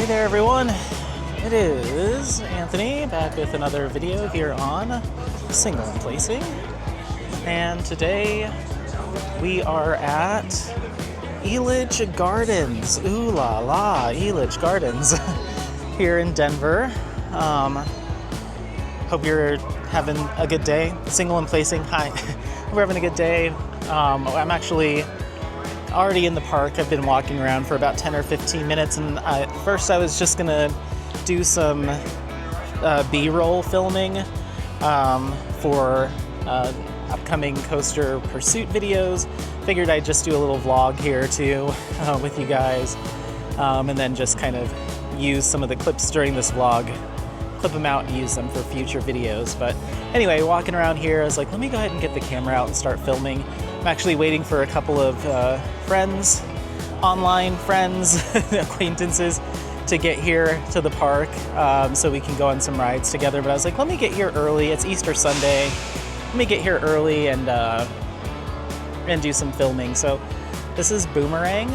Hey there everyone, it is Anthony back with another video here on Single and Placing, and today we are at Elitch Gardens. Ooh la la, Elitch Gardens here in Denver. Hope you're having a good day. Single and Placing, hi. Hope we're having a good day. I'm actually already in the park. I've been walking around for about 10 or 15 minutes, and at first I was just gonna do some B-roll filming for upcoming coaster pursuit videos. Figured I'd just do a little vlog here too with you guys, and then just kind of use some of the clips during this vlog, clip them out and use them for future videos. But anyway, walking around here, I was like, let me go ahead and get the camera out and start filming. I'm actually waiting for a couple of friends, online friends, acquaintances, to get here to the park so we can go on some rides together. But I was like, let me get here early. It's Easter Sunday. Let me get here early and do some filming. So this is Boomerang.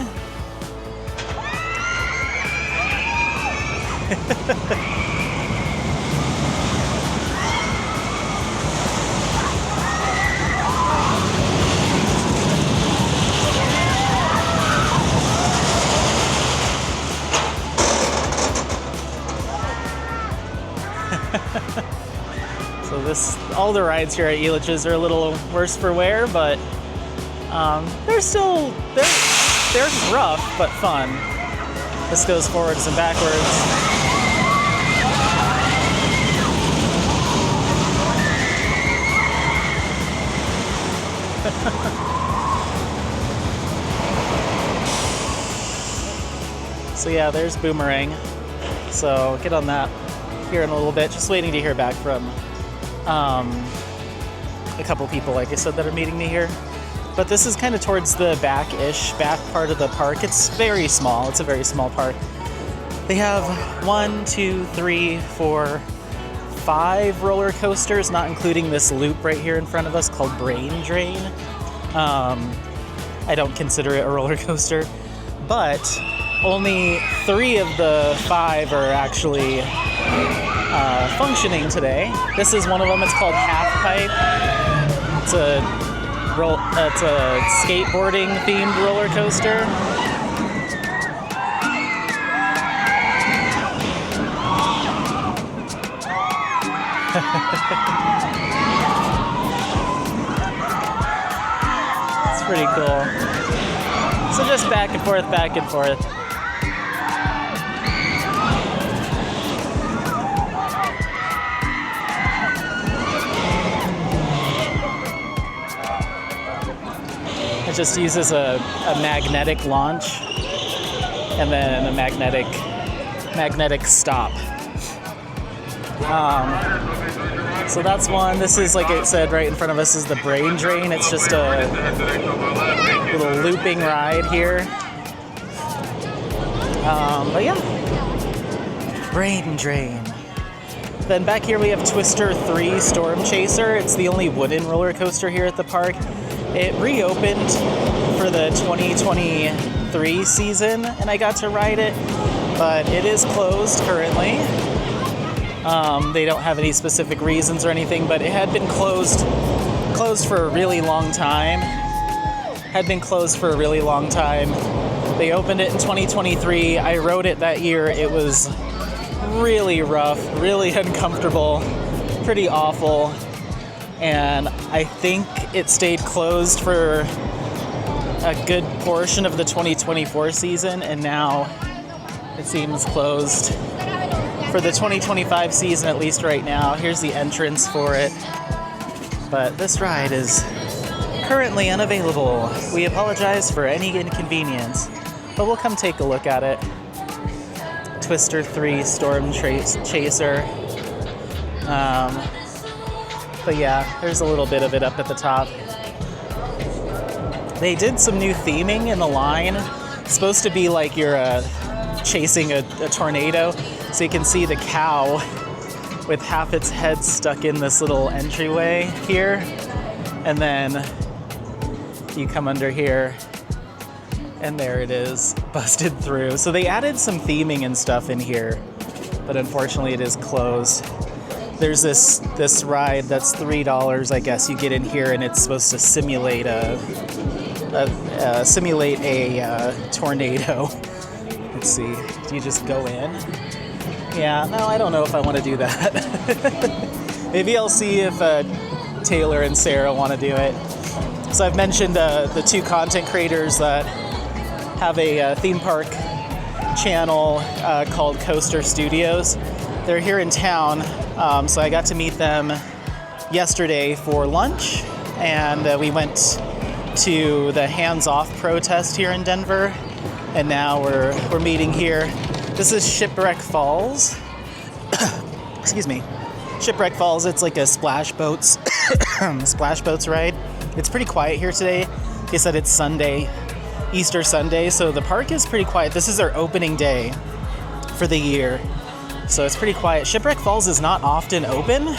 So all the rides here at Elitch's are a little worse for wear, but they're rough but fun. This goes forwards and backwards. So yeah, there's Boomerang. So get on that here in a little bit. Just waiting to hear back from a couple people, like I said, that are meeting me here. But this is kind of towards the back part of the park. It's very small. It's a very small park. They have 1, 2, 3, 4, 5 roller coasters, not including this loop right here in front of us called Brain Drain. I don't consider it a roller coaster, but only 3 of the 5 are actually functioning today. This is one of them. It's called Half Pipe. It's a skateboarding themed roller coaster. It's pretty cool. So just back and forth, back and forth. It just uses a magnetic launch and then a magnetic stop. So that's one. This is, like it said, right in front of us is the Brain Drain. It's just a little looping ride here. But yeah, Brain Drain. Then back here we have Twister 3 Storm Chaser. It's the only wooden roller coaster here at the park. It reopened for the 2023 season, and I got to ride it, but it is closed currently. They don't have any specific reasons or anything, but it had been closed for a really long time. They opened it in 2023. I rode it that year. It was really rough, really uncomfortable, pretty awful. And I think it stayed closed for a good portion of the 2024 season, and now it seems closed for the 2025 season, at least right now. Here's the entrance for it. But this ride is currently unavailable. We apologize for any inconvenience, but we'll come take a look at it. Twister 3 Storm Chaser. But yeah, there's a little bit of it up at the top. They did some new theming in the line. It's supposed to be like you're chasing a tornado. So you can see the cow with half its head stuck in this little entryway here. And then you come under here And there it is, busted through. So they added some theming and stuff in here, but unfortunately it is closed. There's this ride that's $3, I guess. You get in here and it's supposed to simulate a tornado. Let's see. Do you just go in? Yeah. No, I don't know if I want to do that. Maybe I'll see if Taylor and Sarah want to do it. So I've mentioned the two content creators that have a theme park channel called Coaster Studios. They're here in town, so I got to meet them yesterday for lunch, and we went to the Hands Off protest here in Denver, and now we're meeting here. This is Shipwreck Falls. Excuse me. Shipwreck Falls, it's like a splash boats ride. It's pretty quiet here today. They said it's Sunday, Easter Sunday, so the park is pretty quiet. This is their opening day for the year, so it's pretty quiet. Shipwreck Falls is not often open,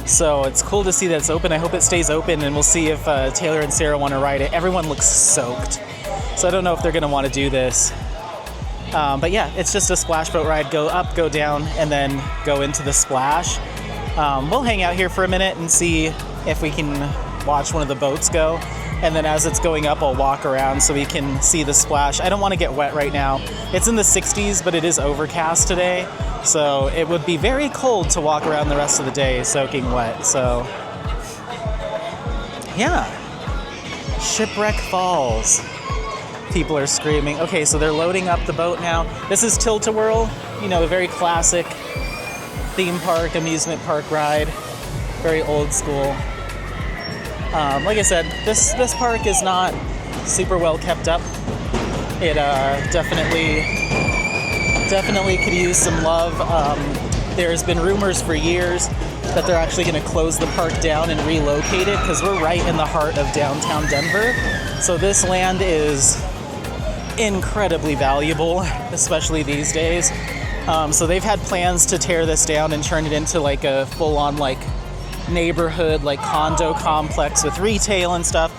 so it's cool to see that it's open. I hope it stays open, and we'll see if Taylor and Sarah want to ride it. Everyone looks soaked, so I don't know if they're going to want to do this. But yeah, it's just a splash boat ride. Go up, go down, and then go into the splash. We'll hang out here for a minute and see if we can watch one of the boats go. And then as it's going up, I'll walk around so we can see the splash. I don't want to get wet right now. It's in the 60s, but it is overcast today. So it would be very cold to walk around the rest of the day soaking wet. So yeah, Shipwreck Falls. People are screaming. Okay, so they're loading up the boat now. This is Tilt-A-Whirl, you know, a very classic theme park, amusement park ride. Very old school. Like I said, this park is not super well kept up. It definitely could use some love. There's been rumors for years that they're actually going to close the park down and relocate it because we're right in the heart of downtown Denver. So this land is incredibly valuable, especially these days. So they've had plans to tear this down and turn it into like a full-on like neighborhood, like condo complex with retail and stuff.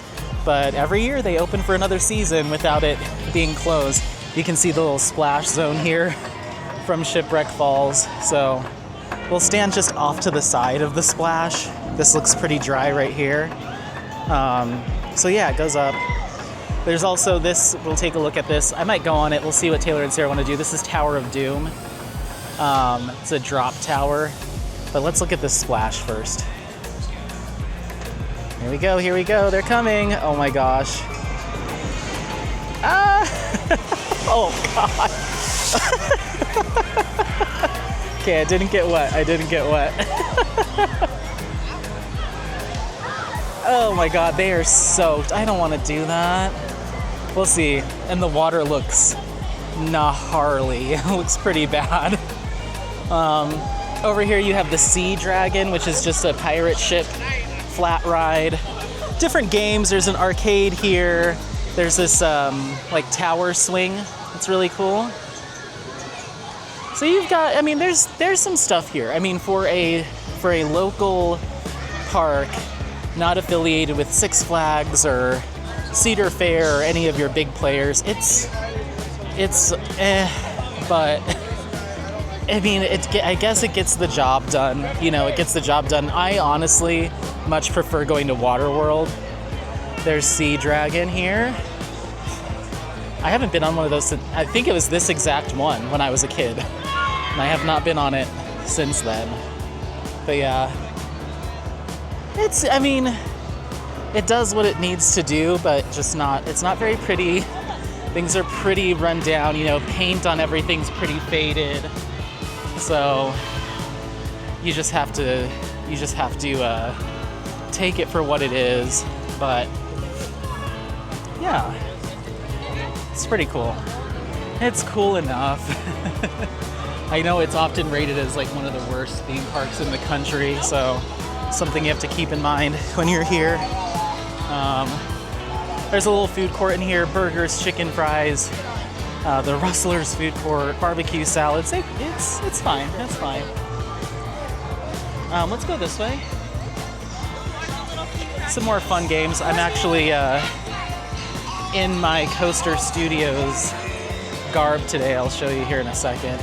But every year they open for another season without it being closed. You can see the little splash zone here from Shipwreck Falls. So we'll stand just off to the side of the splash. This looks pretty dry right here. So yeah, it goes up. There's also this, we'll take a look at this. I might go on it, we'll see what Taylor and Sarah want to do. This is Tower of Doom. It's a drop tower. But let's look at this splash first. Here we go, they're coming. Oh my gosh. Ah! Oh God. Okay, I didn't get wet. Oh my God, they are soaked. I don't want to do that. We'll see. And the water looks gnarly. It looks pretty bad. Over here you have the Sea Dragon, which is just a pirate ship flat ride. Different games. There's an arcade here. There's this like tower swing. It's really cool. So you've got, I mean, there's some stuff here. I mean, for a local park, not affiliated with Six Flags or Cedar Fair or any of your big players, it's but I mean, I guess it gets the job done. You know, it gets the job done. I honestly much prefer going to Waterworld. There's Sea Dragon here. I haven't been on one of those since, I think it was this exact one when I was a kid. And I have not been on it since then. But yeah. I mean, it does what it needs to do, but just not, it's not very pretty. Things are pretty run down, you know, paint on everything's pretty faded. So you just have to take it for what it is. But yeah, it's pretty cool. It's cool enough. I know it's often rated as like one of the worst theme parks in the country, so something you have to keep in mind when you're here. There's a little food court in here, burgers, chicken fries, the Rustler's food court, barbecue salads. It's fine, it's fine. Let's go this way. Some more fun games. I'm actually in my Coaster Studios garb today. I'll show you here in a second.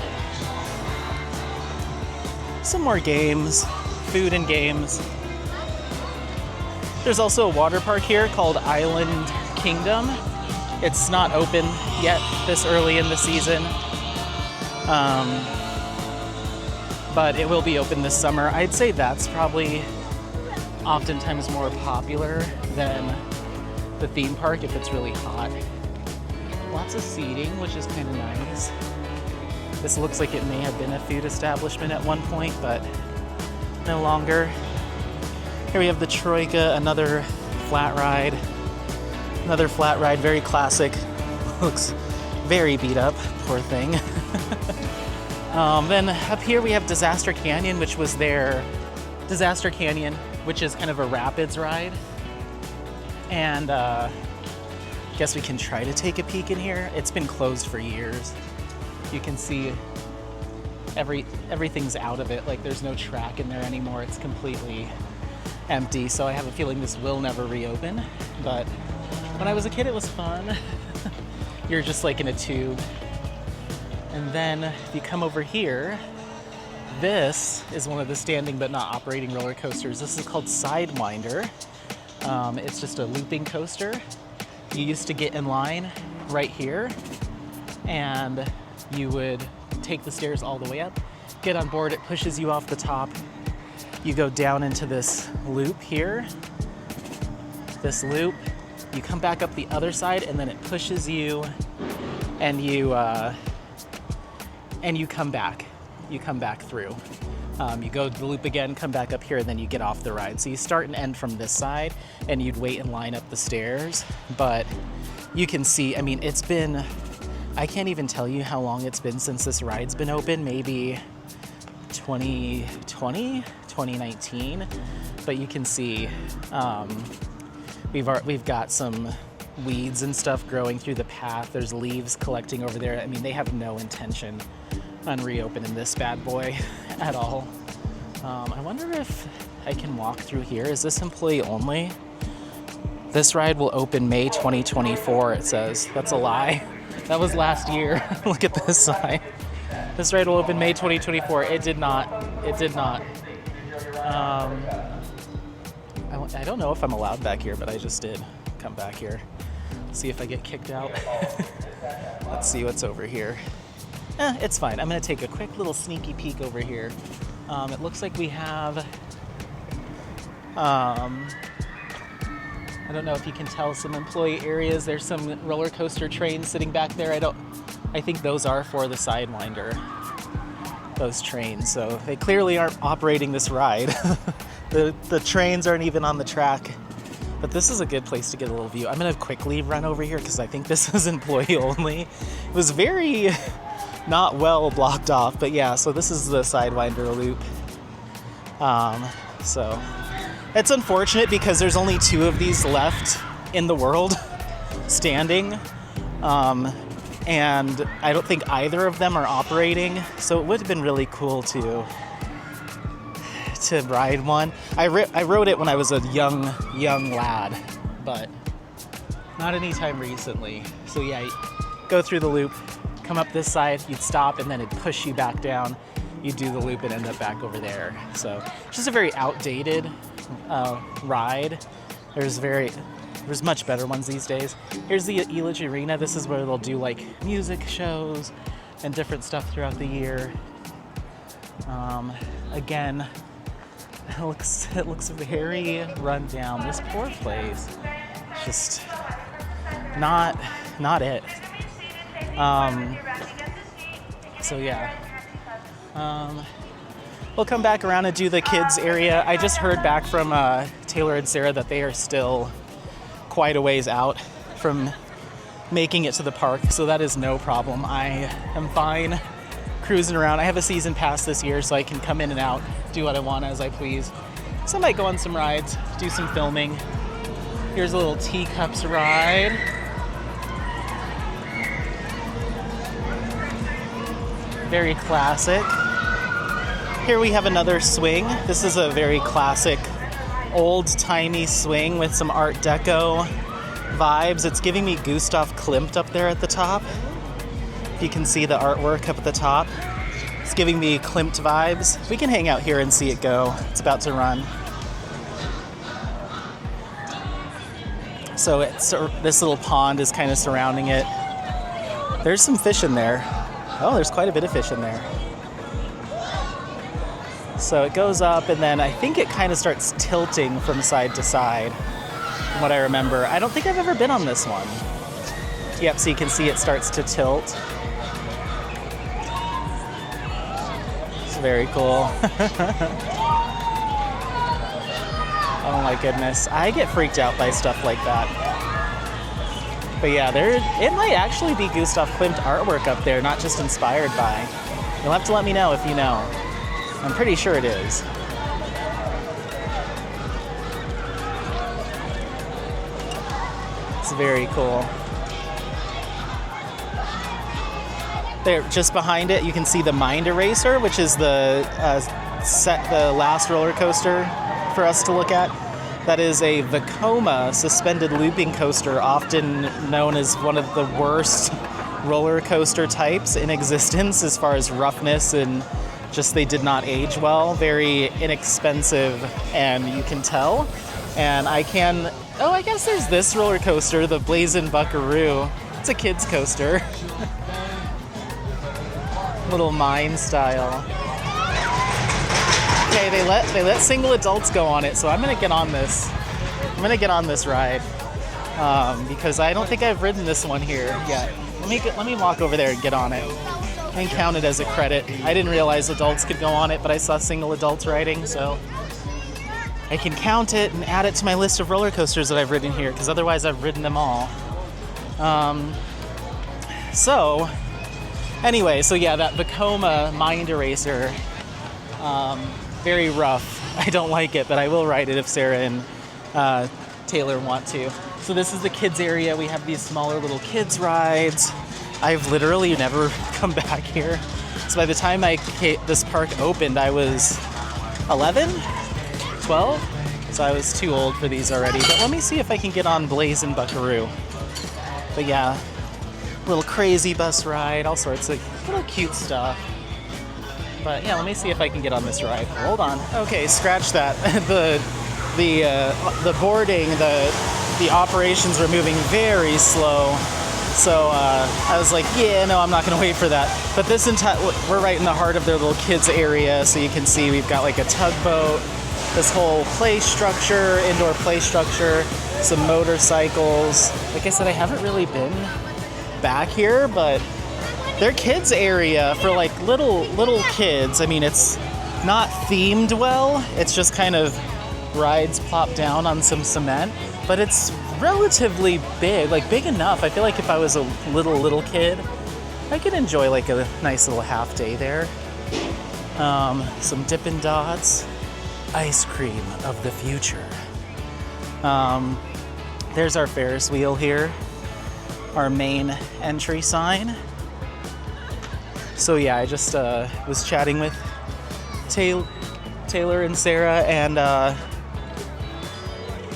Some more games, food and games. There's also a water park here called Island Kingdom. It's not open yet this early in the season, but it will be open this summer. I'd say that's probably oftentimes more popular than the theme park if it's really hot. Lots of seating, which is kind of nice. This looks like it may have been a food establishment at one point, but no longer. Here we have the Troika, another flat ride. Another flat ride, very classic. Looks very beat up, poor thing. Then up here we have Disaster Canyon, which was their Disaster Canyon, which is kind of a rapids ride. And guess we can try to take a peek in here. It's been closed for years. You can see everything's out of it. Like there's no track in there anymore. It's completely empty. So I have a feeling this will never reopen. But when I was a kid, it was fun. You're just like in a tube. And then if you come over here, this is one of the standing but not operating roller coasters. This is called Sidewinder. It's just a looping coaster. You used to get in line right here, and you would take the stairs all the way up, get on board, it pushes you off the top. You go down into this loop here, this loop. You come back up the other side, and then it pushes you, and you come back. You come back through. You go to the loop again, come back up here, and then you get off the ride. So you start and end from this side, and you'd wait in line up the stairs. But you can see, I mean, it's been, I can't even tell you how long it's been since this ride's been open. Maybe 2020, 2019. But you can see we've got some weeds and stuff growing through the path. There's leaves collecting over there. I mean, they have no intention on reopening this bad boy at all. I wonder if I can walk through here. Is this employee only? This ride will open May 2024, it says. That's a lie. That was last year. Look at this sign. This ride will open May 2024. It did not. It did not. I don't know if I'm allowed back here, but I just did come back here. See if I get kicked out. Let's see what's over here. It's fine. I'm gonna take a quick little sneaky peek over here. It looks like we have, I don't know if you can tell, some employee areas. There's some roller coaster trains sitting back there. I think those are for the Sidewinder, those trains. So they clearly aren't operating this ride. The trains aren't even on the track. But this is a good place to get a little view. I'm gonna quickly run over here because I think this is employee only. It was very not well blocked off, but yeah, so this is the Sidewinder loop. So it's unfortunate because there's only 2 of these left in the world standing. And I don't think either of them are operating. So it would have been really cool to ride one. I rode it when I was a young lad, but not anytime recently. So yeah, you go through the loop, come up this side, you'd stop, and then it'd push you back down. You'd do the loop and end up back over there. So it's just a very outdated ride. There's much better ones these days. Here's the Elitch Arena. This is where they'll do like music shows and different stuff throughout the year. Again, it looks very run down. This poor place, just not it. So yeah, we'll come back around and do the kids area. I just heard back from Taylor and Sarah that they are still quite a ways out from making it to the park, so that is no problem. I am fine cruising around. I have a season pass this year, so I can come in and out, do what I want as I please. So I might go on some rides, do some filming. Here's a little teacups ride. Very classic. Here we have another swing. This is a very classic, old-timey swing with some Art Deco vibes. It's giving me Gustav Klimt up there at the top. If you can see the artwork up at the top. It's giving me Klimt vibes. We can hang out here and see it go. It's about to run. So this little pond is kind of surrounding it. There's some fish in there. Oh, there's quite a bit of fish in there. So it goes up, and then I think it kind of starts tilting from side to side, from what I remember. I don't think I've ever been on this one. Yep, so you can see it starts to tilt. It's very cool. Oh my goodness. I get freaked out by stuff like that. But yeah, it might actually be Gustav Klimt artwork up there, not just inspired by. You'll have to let me know if you know. I'm pretty sure it is. It's very cool. There, just behind it, you can see the Mind Eraser, which is the last roller coaster for us to look at. That is a Vekoma suspended looping coaster, often known as one of the worst roller coaster types in existence as far as roughness and just they did not age well. Very inexpensive, and you can tell. And I guess there's this roller coaster, the Blazin' Buckaroo. It's a kid's coaster. Little mine style. Okay, they let single adults go on it, so I'm gonna get on this. I'm gonna get on this ride because I don't think I've ridden this one here yet. Let me walk over there and get on it. And count it as a credit. I didn't realize adults could go on it, but I saw single adults riding, so I can count it and add it to my list of roller coasters that I've ridden here, because otherwise I've ridden them all. So anyway, so yeah, that Vekoma Mind Eraser, very rough. I don't like it, but I will ride it if Sarah and Taylor want to. So this is the kids area. We have these smaller little kids rides. I've literally never come back here. So by the time this park opened, I was 11, 12. So I was too old for these already. But let me see if I can get on Blazin' Buckaroo. But yeah, little crazy bus ride, all sorts of little cute stuff. But yeah, let me see if I can get on this ride. Hold on. Okay, scratch that. The boarding, the operations were moving very slow. So I was like, yeah, no, I'm not gonna wait for that. But we're right in the heart of their little kids area. So you can see we've got like a tugboat, this whole play structure, indoor play structure, some motorcycles. Like I said, I haven't really been back here, but their kids area for like little kids. I mean, it's not themed well. It's just kind of rides plop down on some cement, but it's relatively big, like big enough. I feel like if I was a little kid, I could enjoy like a nice little half day there. Some Dippin' Dots, ice cream of the future. There's our Ferris wheel here, our main entry sign. So yeah, I just was chatting with Taylor and Sarah,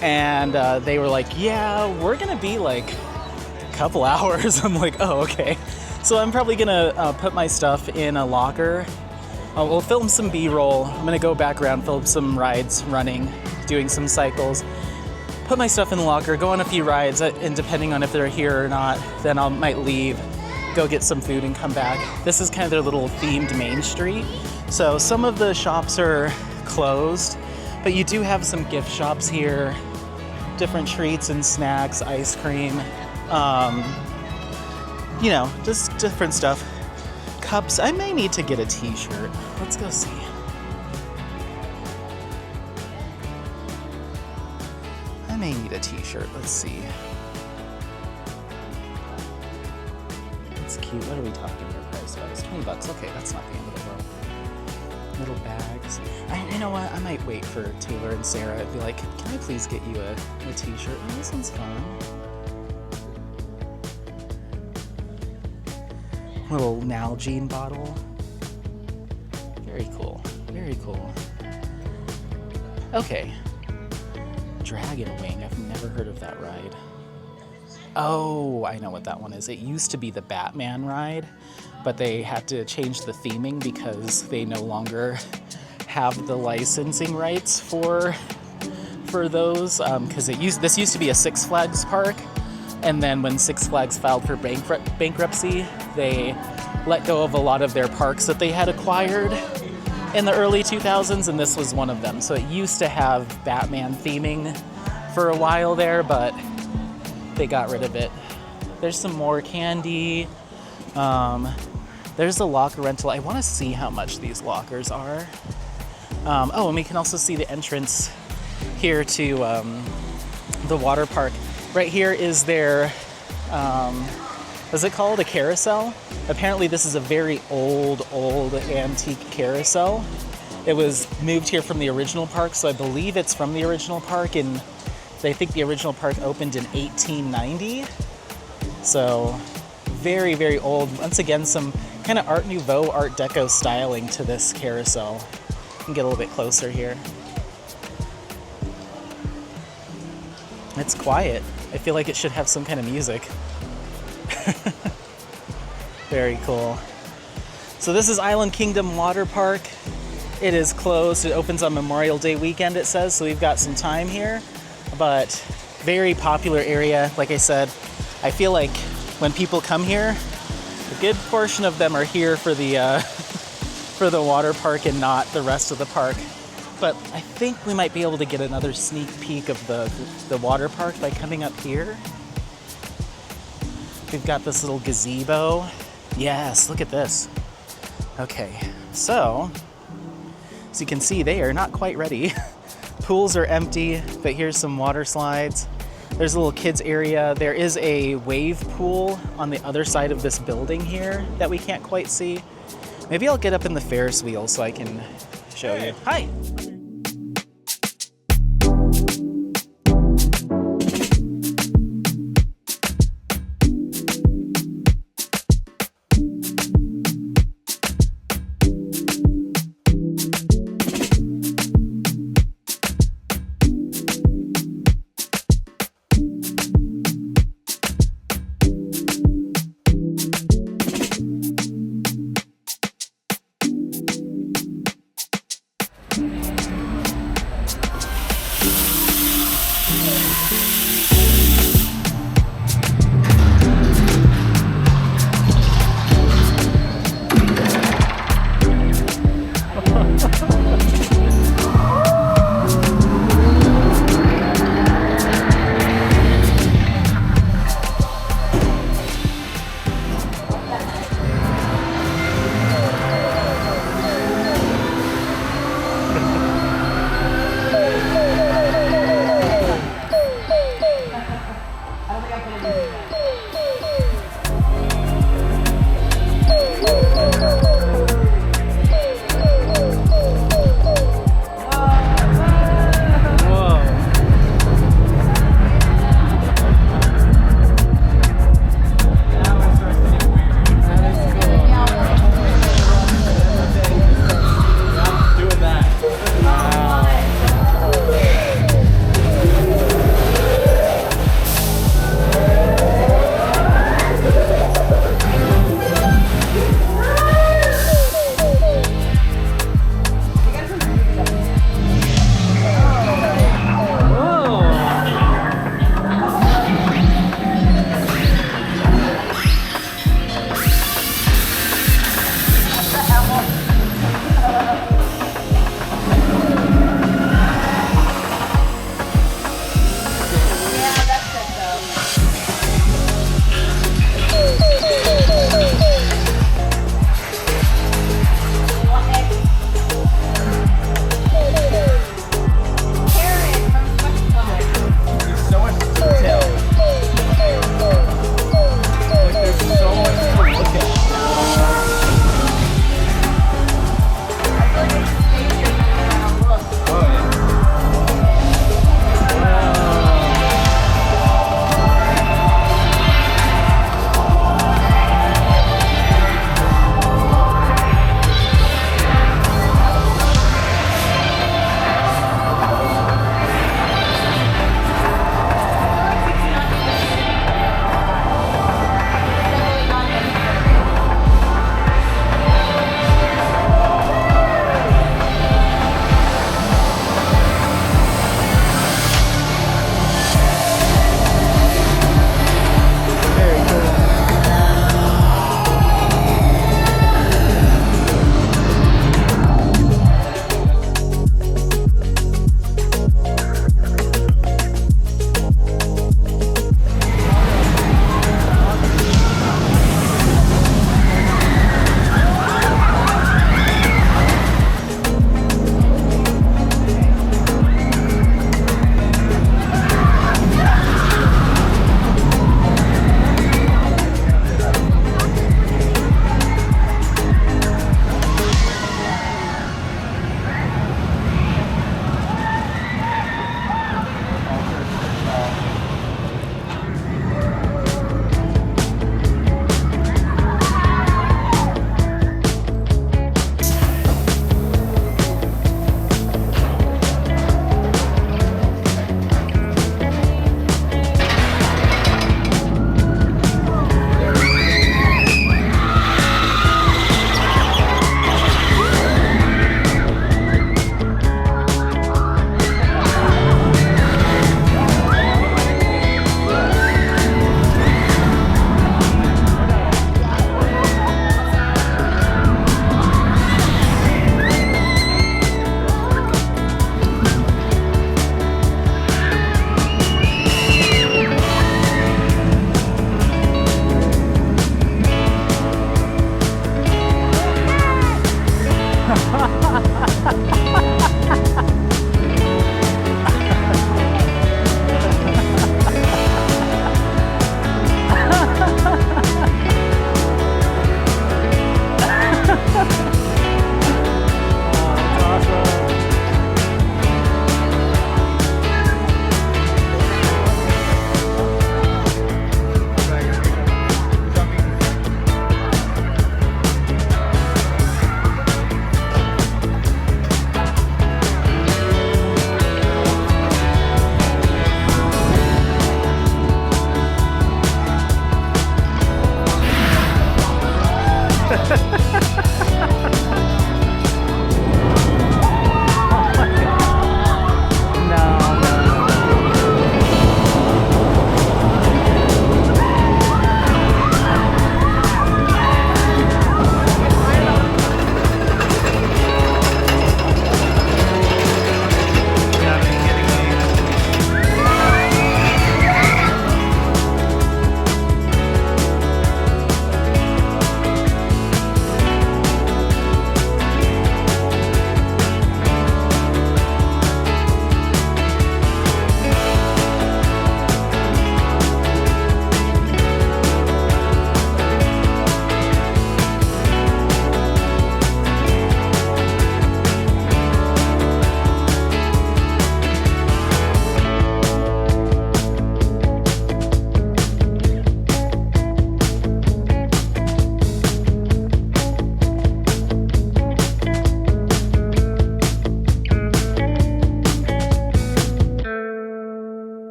and they were like, yeah, we're gonna be like a couple hours. I'm like, oh, okay. So I'm probably gonna put my stuff in a locker. We'll film some B-roll. I'm gonna go back around, film some rides, running, doing some cycles, put my stuff in the locker, go on a few rides, and depending on if they're here or not, then I might leave, go get some food and come back. This is kind of their little themed main street. So some of the shops are closed, but you do have some gift shops here, different treats and snacks, ice cream, you know, just different stuff. Cups. I may need to get a t-shirt. Let's go see. I may need a t-shirt. Let's see. That's cute. What are we talking here price-wise? $20. Okay, that's not the end of the world. Little bags. You know what? I might wait for Taylor and Sarah and be like, can I please get you a t-shirt? Oh, this one's fun. Little Nalgene bottle. Very cool. Very cool. Okay. Dragon Wing. I've never heard of that ride. Oh, I know what that one is. It used to be the Batman ride, but they had to change the theming because they no longer have the licensing rights for those. Because this used to be a Six Flags park, and then when Six Flags filed for bankruptcy, they let go of a lot of their parks that they had acquired in the early 2000s, and this was one of them. So it used to have Batman theming for a while there, but they got rid of it. There's some more candy. There's a locker rental. I want to see how much these lockers are. Oh, and we can also see the entrance here to the water park. Right here is their, what's it called? A carousel? Apparently this is a very old antique carousel. It was moved here from the original park, so I believe it's from the original park, and I think the original park opened in 1890. So very, very old. Once again, some kind of Art Nouveau, Art Deco styling to this carousel. You can get a little bit closer here. It's quiet. I feel like it should have some kind of music. Very cool. So this is Island Kingdom Water Park. It is closed. It opens on Memorial Day weekend, it says, so we've got some time here. But very popular area. Like I said, I feel like when people come here, a good portion of them are here for the for the water park and not the rest of the park. But I think we might be able to get another sneak peek of the water park by coming up here. We've got this little gazebo. Yes, look at this. Okay, so as you can see, they are not quite ready. Pools are empty, but here's some water slides. There's a little kids area. There is a wave pool on the other side of this building here that we can't quite see. Maybe I'll get up in the Ferris wheel so I can show you. Hi.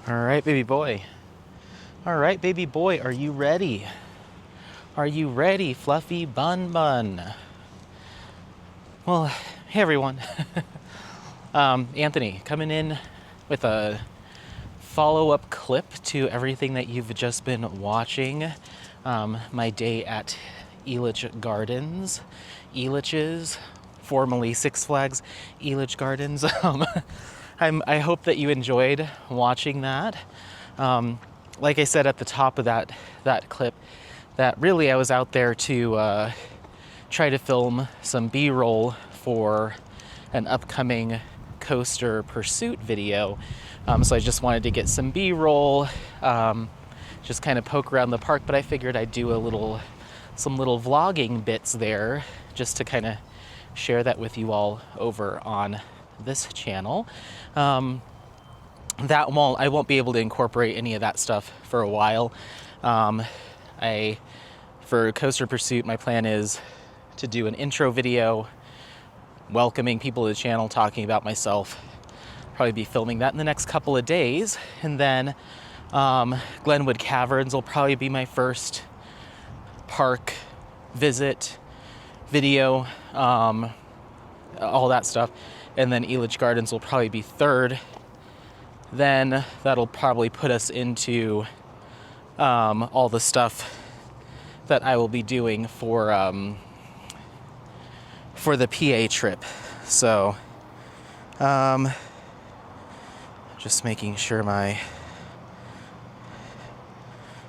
All right, baby boy. All right, baby boy, are you ready? Are you ready, Fluffy Bun Bun? Well, hey everyone. Anthony, coming in with a follow-up clip to everything that you've just been watching. My day at Elitch Gardens. Elitch's, formerly Six Flags Elitch Gardens. I hope that you enjoyed watching that. Like I said at the top of that clip, that really I was out there to try to film some B-roll for an upcoming coaster pursuit video. So I just wanted to get some B-roll, just kind of poke around the park, but I figured I'd do some little vlogging bits there just to kind of share that with you all over on this channel. I won't be able to incorporate any of that stuff for a while. For Coaster Pursuit, my plan is to do an intro video welcoming people to the channel, talking about myself. Probably be filming that in the next couple of days. And then Glenwood Caverns will probably be my first park visit video, all that stuff. And then Elitch Gardens will probably be third. Then that'll probably put us into all the stuff that I will be doing for the PA trip. So just making sure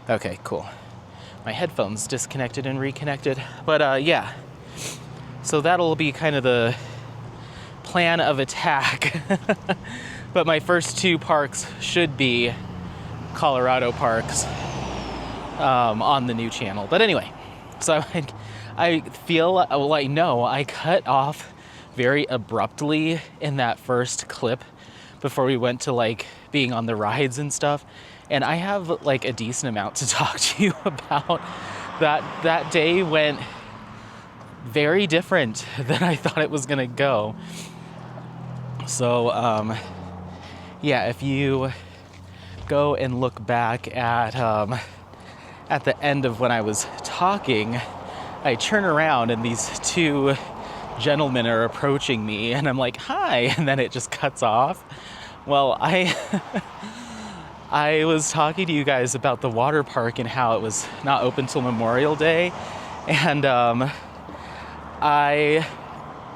okay, cool. My headphones disconnected and reconnected. But yeah, so that'll be kind of the plan of attack. But my first two parks should be Colorado parks on the new channel. But anyway, so I feel, well, I know I cut off very abruptly in that first clip before we went to like being on the rides and stuff. And I have like a decent amount to talk to you about. That day went very different than I thought it was gonna go. So yeah, if you go and look back at the end of when I was talking, I turn around and these two gentlemen are approaching me and I'm like, hi, and then it just cuts off. Well, I was talking to you guys about the water park and how it was not open till Memorial Day. And I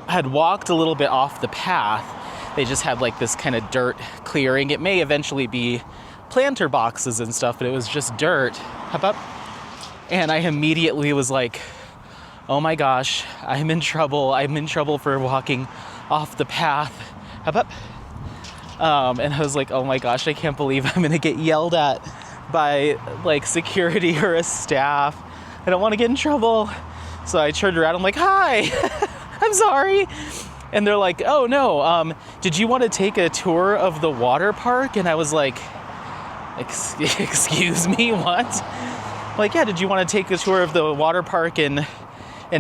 had walked a little bit off the path. They just had like this kind of dirt clearing. It may eventually be planter boxes and stuff, but it was just dirt. And I immediately was like, oh my gosh, I'm in trouble. I'm in trouble for walking off the path. And I was like, oh my gosh, I can't believe I'm gonna get yelled at by like security or a staff. I don't want to get in trouble. So I turned around, I'm like, hi, I'm sorry. And they're like, oh no, did you want to take a tour of the water park? And I was like, excuse me, what? Like, yeah, did you want to take a tour of the water park and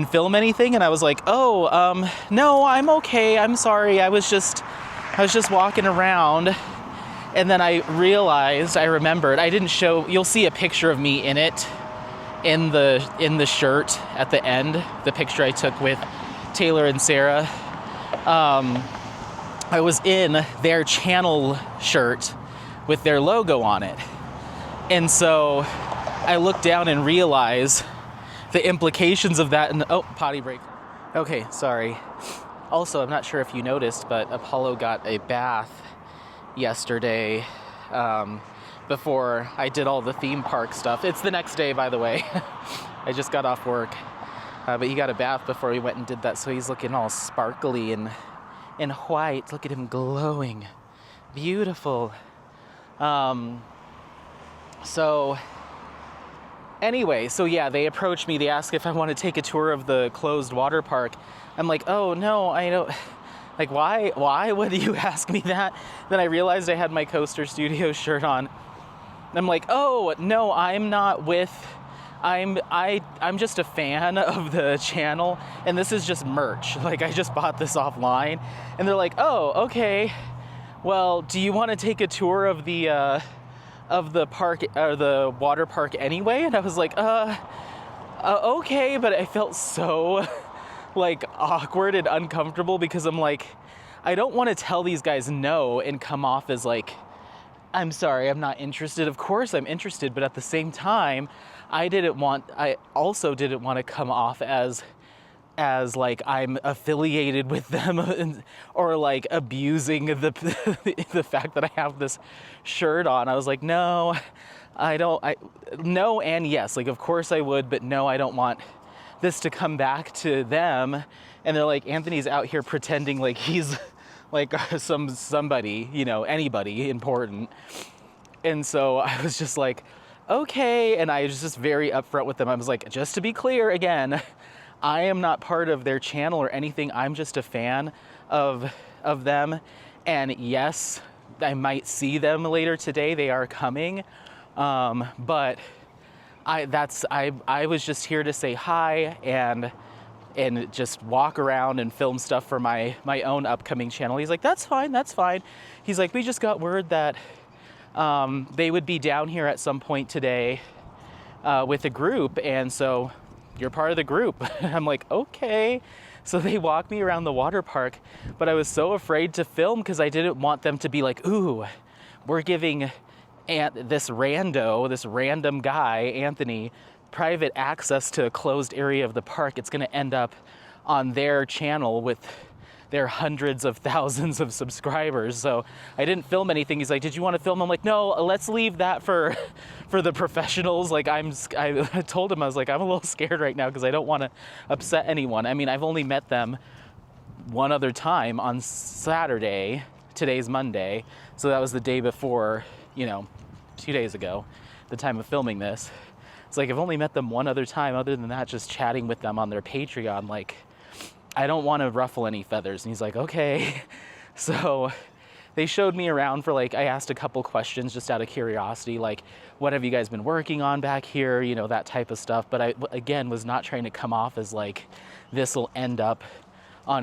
film anything? And I was like, oh, no, I'm okay, I'm sorry, I was just walking around. And then I remembered, I didn't show, you'll see a picture of me in it, in the shirt at the end, the picture I took with Taylor and Sarah. I was in their channel shirt with their logo on it. And so I looked down and realized the implications of that. And oh, potty break. Okay, sorry. Also, I'm not sure if you noticed, but Apollo got a bath yesterday before I did all the theme park stuff. It's the next day, by the way. I just got off work. But he got a bath before we went and did that, so he's looking all sparkly and white. Look at him glowing. Beautiful. So anyway, so yeah, they approached me. They asked if I want to take a tour of the closed water park. I'm like, oh no, I don't. Like, why would you ask me that? Then I realized I had my Coaster Studios shirt on. I'm like, oh no, I'm not with. I'm just a fan of the channel, and this is just merch. Like, I just bought this offline. And they're like, oh, okay. Well, do you want to take a tour of the park or the water park anyway? And I was like, okay, but I felt so like awkward and uncomfortable because I'm like, I don't want to tell these guys no and come off as like, I'm sorry, I'm not interested. Of course I'm interested, but at the same time, I also didn't want to come off as like I'm affiliated with them or like abusing the fact that I have this shirt on. I was like, no, no and yes. Like, of course I would, but no, I don't want this to come back to them. And they're like, Anthony's out here pretending like he's like somebody, you know, anybody important. And so I was just like, okay. And I was just very upfront with them. I was like, just to be clear again, I am not part of their channel or anything. I'm just a fan of them. And yes, I might see them later today. They are coming. But I was just here to say hi and just walk around and film stuff for my own upcoming channel. He's like, that's fine. He's like, we just got word that they would be down here at some point today with a group, and so you're part of the group. I'm like, okay. So they walked me around the water park, but I was so afraid to film because I didn't want them to be like, ooh, we're giving this random guy, Anthony, private access to a closed area of the park. It's going to end up on their channel with their hundreds of thousands of subscribers. So I didn't film anything. He's like, did you want to film? I'm like, no, let's leave that for the professionals. Like, I told him, I was like, I'm a little scared right now because I don't want to upset anyone. I mean, I've only met them one other time on Saturday. Today's Monday. So that was the day before, 2 days ago, the time of filming this. It's like, I've only met them one other time. Other than that, just chatting with them on their Patreon. Like, I don't want to ruffle any feathers. And he's like, okay. So they showed me around for I asked a couple questions just out of curiosity, like, what have you guys been working on back here? That type of stuff. But I, again, was not trying to come off as like, this will end up on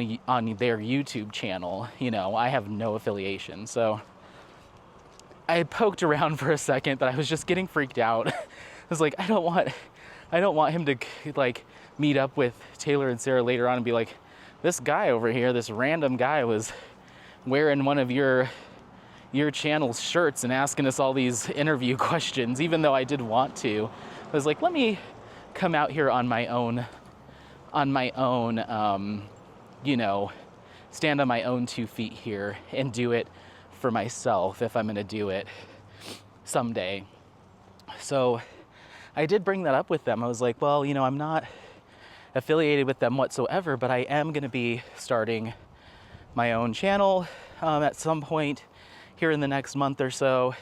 their YouTube channel. I have no affiliation. So I poked around for a second, but I was just getting freaked out. I was like, I don't want him to meet up with Taylor and Sarah later on and be like, this guy over here, this random guy was wearing one of your your channel's shirts and asking us all these interview questions, even though I did want to. I was like, let me come out here on my own, you know, stand on my own 2 feet here and do it for myself if I'm gonna do it someday. So I did bring that up with them. I was like, well, you know, I'm not affiliated with them whatsoever, but I am gonna be starting my own channel at some point here in the next month or so.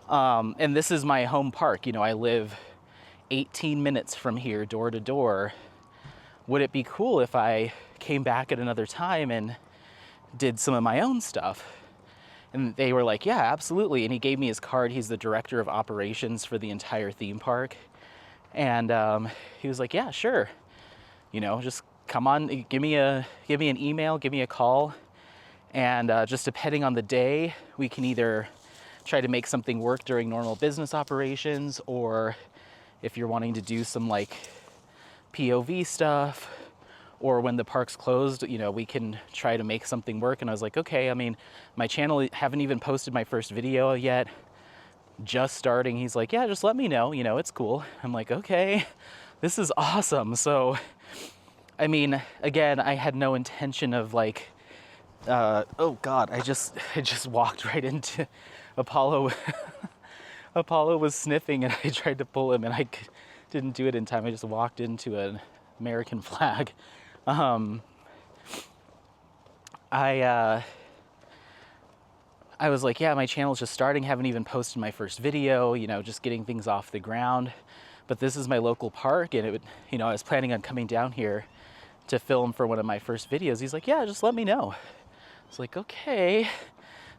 And this is my home park. You know, I live 18 minutes from here, door to door. Would it be cool if I came back at another time and did some of my own stuff? And they were like, yeah, absolutely. And he gave me his card. He's the director of operations for the entire theme park. And he was like, yeah, sure. You know, just come on, give me an email, give me a call. And just depending on the day, we can either try to make something work during normal business operations, or if you're wanting to do some like POV stuff, or when the park's closed, you know, we can try to make something work. And I was like, okay, I mean, my channel, haven't even posted my first video yet, just starting. He's like, yeah, just let me know, you know, it's cool. I'm like, okay, this is awesome. So, I mean, again, I had no intention of like, oh God, I just walked right into Apollo. Apollo was sniffing and I tried to pull him and I didn't do it in time. I just walked into an American flag. I was like, yeah, my channel's just starting, haven't even posted my first video, you know, just getting things off the ground. But this is my local park, and it would, you know, I was planning on coming down here to film for one of my first videos. He's like, yeah, just let me know. It's like, okay,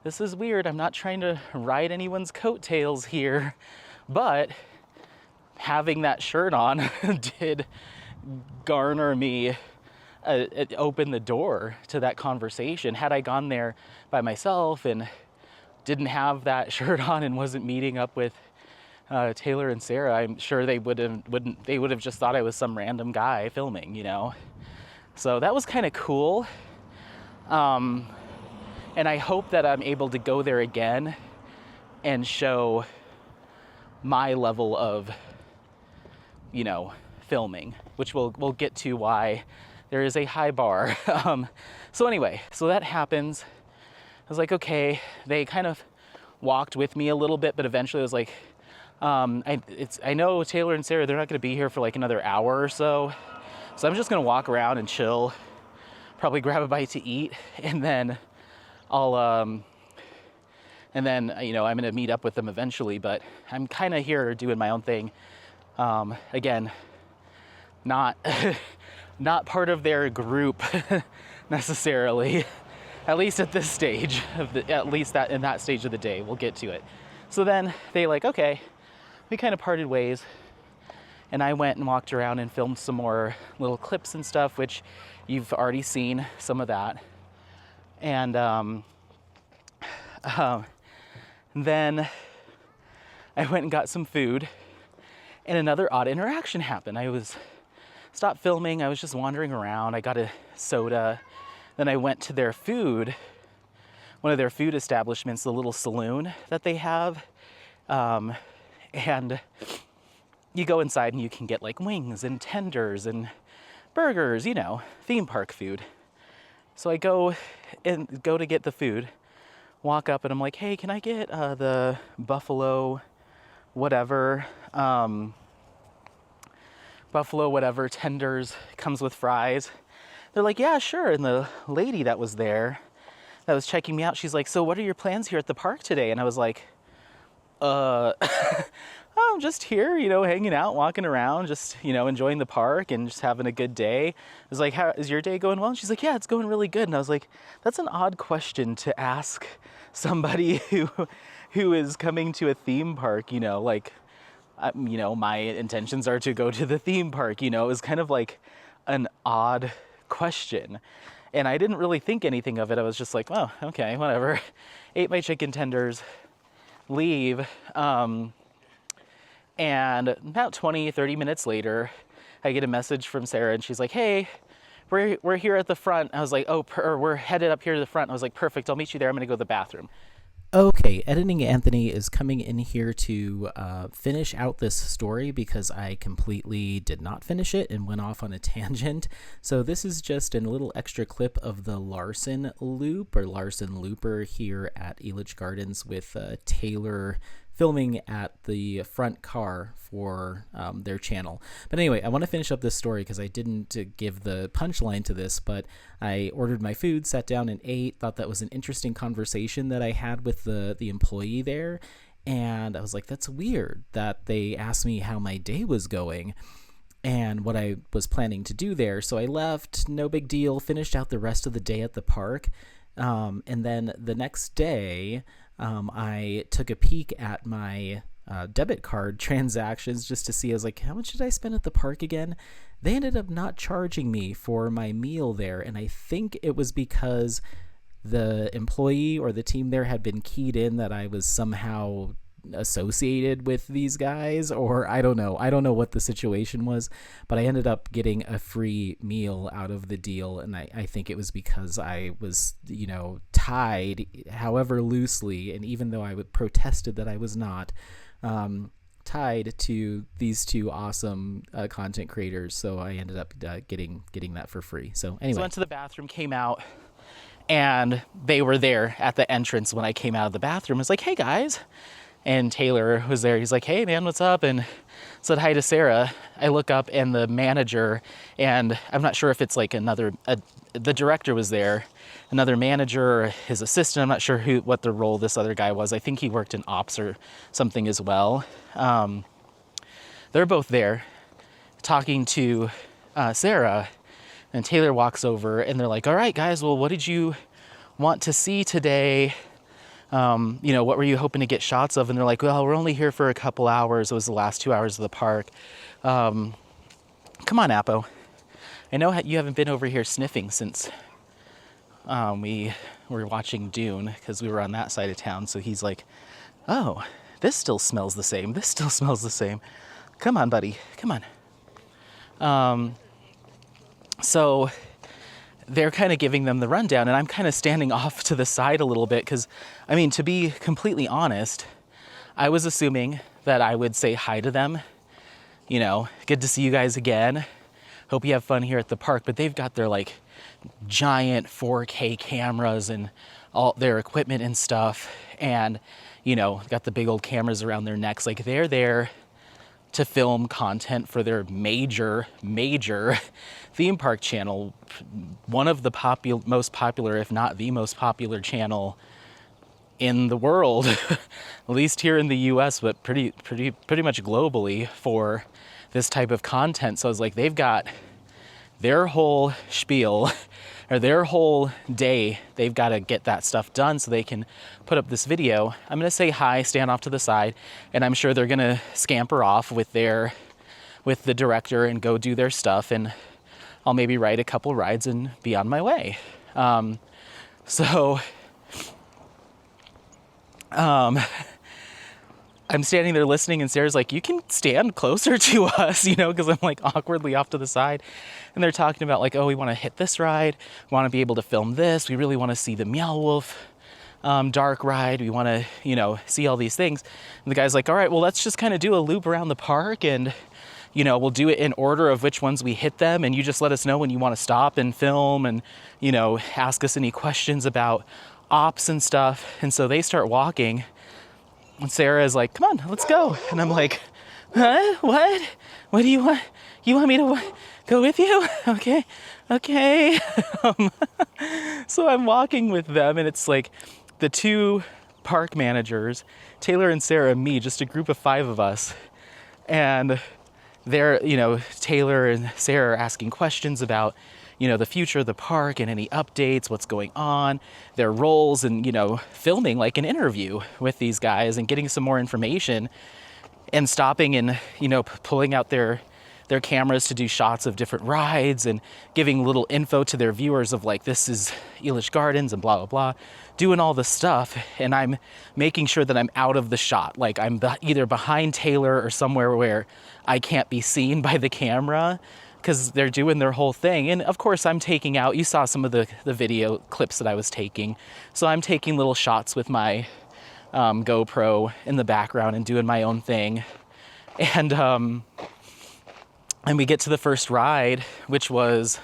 this is weird. I'm not trying to ride anyone's coattails here, but having that shirt on did garner me, it opened the door to that conversation. Had I gone there by myself and didn't have that shirt on and wasn't meeting up with Taylor and Sarah, I'm sure they would have just thought I was some random guy filming, you know. So that was kind of cool. And I hope that I'm able to go there again and show my level of, you know, filming, which we'll get to why there is a high bar. So anyway, so that happens. I was like, okay, they kind of walked with me a little bit, but eventually I was like, I know Taylor and Sarah, they're not going to be here for like another hour or so. So I'm just going to walk around and chill, probably grab a bite to eat, and then I'll, you know, I'm going to meet up with them eventually, but I'm kind of here doing my own thing. Again, not part of their group necessarily, at least at this stage in that stage of the day. We'll get to it. So then they like, okay, we kind of parted ways, and I went and walked around and filmed some more little clips and stuff, which you've already seen some of that. And then I went and got some food, and another odd interaction happened. I stopped filming. I was just wandering around. I got a soda. Then I went to their food, one of their food establishments, the little saloon that they have. And you go inside and you can get like wings and tenders and burgers, you know, theme park food. So I go to get the food, walk up, and I'm like, hey, can I get the buffalo whatever tenders, comes with fries? They're like, yeah, sure. And the lady that was there, that was checking me out, she's like, so what are your plans here at the park today? And I was like, I'm just here, you know, hanging out, walking around, just, you know, enjoying the park and just having a good day. I was like, how is your day going? Well, and she's like, yeah, it's going really good. And I was like, that's an odd question to ask somebody who is coming to a theme park, you know, like, you know, my intentions are to go to the theme park, you know. It was kind of like an odd question. And I didn't really think anything of it. I was just like, oh, okay, whatever. Ate my chicken tenders, leave. And about 20-30 minutes later, I get a message from Sarah, and she's like, hey, we're here at the front. I was like, oh, we're headed up here to the front. I was like, perfect, I'll meet you there. I'm gonna go to the bathroom. Okay, Editing Anthony is coming in here to finish out this story because I completely did not finish it and went off on a tangent. So this is just a little extra clip of the Larson loop or Larson looper here at Elitch Gardens with Taylor filming at the front car for their channel. But anyway, I want to finish up this story because I didn't give the punchline to this, but I ordered my food, sat down and ate, thought that was an interesting conversation that I had with the employee there. And I was like, that's weird that they asked me how my day was going and what I was planning to do there. So I left, no big deal, finished out the rest of the day at the park. And then the next day, I took a peek at my debit card transactions just to see. I was like, how much did I spend at the park again? They ended up not charging me for my meal there, and I think it was because the employee or the team there had been keyed in that I was somehow associated with these guys, or I don't know what the situation was, but I ended up getting a free meal out of the deal, and I think it was because I was, tied, however loosely, and even though I would protested that I was not, tied to these two awesome content creators, so I ended up getting that for free. So anyway, so I went to the bathroom, came out, and they were there at the entrance when I came out of the bathroom. I was like, hey guys. And Taylor was there. He's like, hey man, what's up? And said hi to Sarah. I look up and the manager, and I'm not sure if it's like the director was there, another manager or his assistant. I'm not sure what the role this other guy was. I think he worked in ops or something as well. They're both there talking to Sarah, and Taylor walks over and they're like, all right guys, well, what did you want to see today? What were you hoping to get shots of? And they're like, well, we're only here for a couple hours. It was the last 2 hours of the park. Come on, Appo. I know you haven't been over here sniffing since we were watching Dune, because we were on that side of town. So he's like, oh, this still smells the same. This still smells the same. Come on, buddy. Come on. So they're kind of giving them the rundown, and I'm kind of standing off to the side a little bit because, to be completely honest, I was assuming that I would say hi to them. Good to see you guys again. Hope you have fun here at the park. But they've got their like giant 4K cameras and all their equipment and stuff, and got the big old cameras around their necks. Like they're there to film content for their major theme park channel, one of the most popular, if not the most popular channel in the world, at least here in the US, but pretty much globally for this type of content. So I was like, they've got their whole spiel or their whole day, they've got to get that stuff done so they can put up this video. I'm going to say hi, stand off to the side, and I'm sure they're going to scamper off with the director and go do their stuff, and I'll maybe ride a couple rides and be on my way. I'm standing there listening, and Sarah's like, you can stand closer to us, because I'm like awkwardly off to the side. And they're talking about like, oh, we want to hit this ride. We want to be able to film this. We really want to see the Meow Wolf dark ride. We want to, see all these things. And the guy's like, all right, well, let's just kind of do a loop around the park, and, we'll do it in order of which ones we hit them. And you just let us know when you want to stop and film and, ask us any questions about ops and stuff. And so they start walking. And Sarah is like, come on, let's go. And I'm like, huh? What? What do you want? You want me to go with you? Okay. So I'm walking with them, and it's like the two park managers, Taylor and Sarah, and me, just a group of 5 of us. And they're, Taylor and Sarah are asking questions about, the future of the park and any updates, what's going on, their roles, and, filming like an interview with these guys and getting some more information, and stopping and, pulling out their cameras to do shots of different rides and giving little info to their viewers of like, this is Elitch Gardens and blah, blah, blah, doing all this stuff. And I'm making sure that I'm out of the shot. Like I'm either behind Taylor or somewhere where I can't be seen by the camera, because they're doing their whole thing. And of course I'm taking out, you saw some of the video clips that I was taking. So I'm taking little shots with my GoPro in the background and doing my own thing. And we get to the first ride, which was,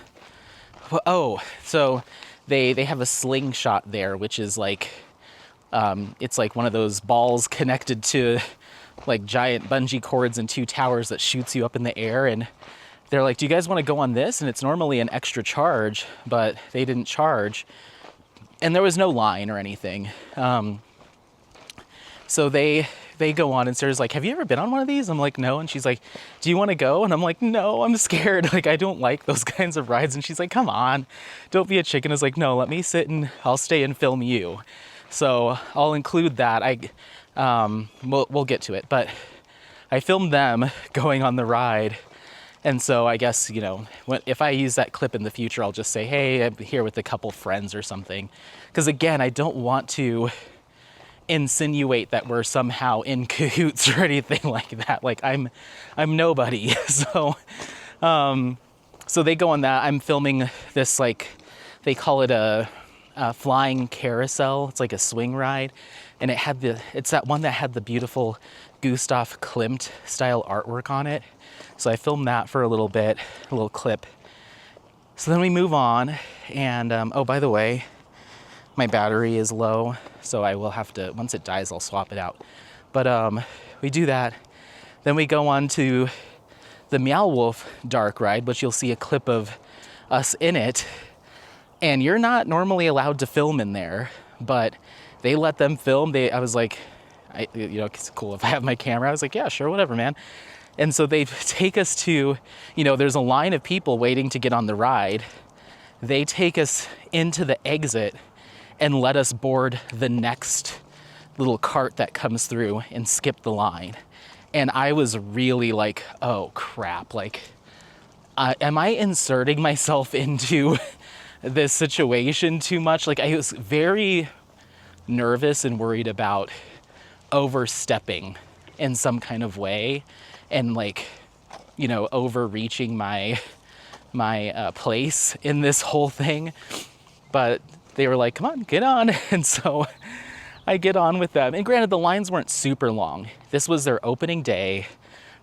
so they have a slingshot there, which is like, it's like one of those balls connected to like giant bungee cords and 2 towers that shoots you up in the air. And they're like, do you guys want to go on this? And it's normally an extra charge, but they didn't charge. And there was no line or anything. So they go on, and Sarah's like, have you ever been on one of these? I'm like, no. And she's like, do you want to go? And I'm like, no, I'm scared. Like, I don't like those kinds of rides. And she's like, come on, don't be a chicken. I was like, no, let me sit and I'll stay and film you. So I'll include that. We'll get to it, but I filmed them going on the ride. And so I guess, you know, if I use that clip in the future, I'll just say, hey, I'm here with a couple friends or something. Because again, I don't want to insinuate that we're somehow in cahoots or anything like that. Like I'm nobody. So they go on that. I'm filming this, like, they call it a flying carousel. It's like a swing ride. And it's that one that had the beautiful Gustav Klimt style artwork on it. So I filmed that for a little bit, a little clip. So then we move on, and oh, by the way, my battery is low, so I will have to, once it dies, I'll swap it out. But we do that. Then we go on to the Meow Wolf dark ride, which you'll see a clip of us in it. And you're not normally allowed to film in there, but they let them film. I was like, it's cool if I have my camera. I was like, yeah, sure, whatever, man. And so they take us to, there's a line of people waiting to get on the ride. They take us into the exit and let us board the next little cart that comes through and skip the line. And I was really like, oh crap, like, am I inserting myself into this situation too much? Like, I was very nervous and worried about overstepping in some kind of way and, like, overreaching my place in this whole thing. But they were like, come on, get on. And so I get on with them. And granted, the lines weren't super long. This was their opening day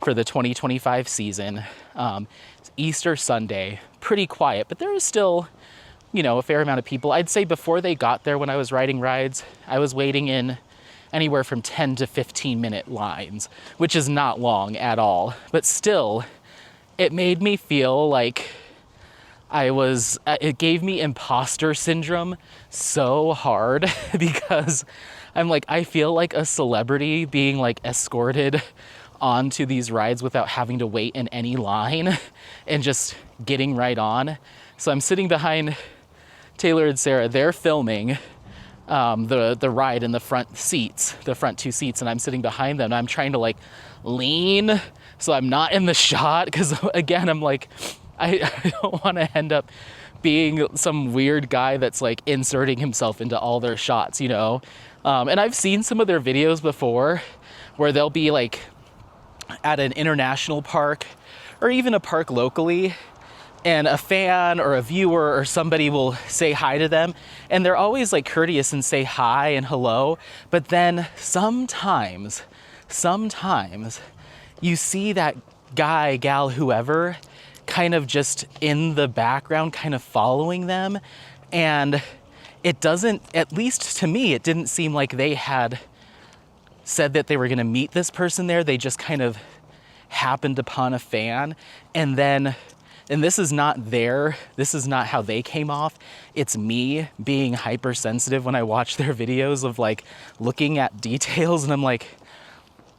for the 2025 season. It's Easter Sunday, pretty quiet, but there was still, a fair amount of people. I'd say before they got there, when I was riding rides, I was waiting in anywhere from 10 to 15 minute lines, which is not long at all. But still, it made me feel like it gave me imposter syndrome so hard because I'm like, I feel like a celebrity being like escorted onto these rides without having to wait in any line and just getting right on. So I'm sitting behind Taylor and Sarah. They're filming the ride in the front 2 seats, and I'm sitting behind them. And I'm trying to like lean so I'm not in the shot because, again, I'm like, I don't want to end up being some weird guy that's like inserting himself into all their shots, And I've seen some of their videos before where they'll be like at an international park or even a park locally, and a fan or a viewer or somebody will say hi to them, and they're always like courteous and say hi and hello. But then sometimes you see that guy, gal, whoever, kind of just in the background, kind of following them. And it doesn't, at least to me, it didn't seem like they had said that they were going to meet this person there. They just kind of happened upon a fan. And this is not how they came off. It's me being hypersensitive when I watch their videos of like looking at details. And I'm like,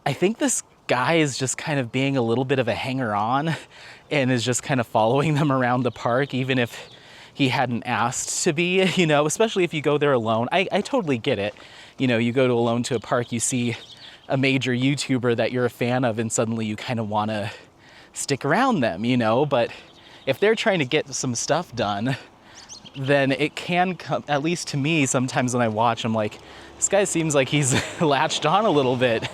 I think this guy is just kind of being a little bit of a hanger-on and is just kind of following them around the park, even if he hadn't asked to be, especially if you go there alone. I totally get it. You go alone to a park, you see a major YouTuber that you're a fan of, and suddenly you kind of want to stick around them, but if they're trying to get some stuff done, then it can come, at least to me, sometimes when I watch, I'm like, this guy seems like he's latched on a little bit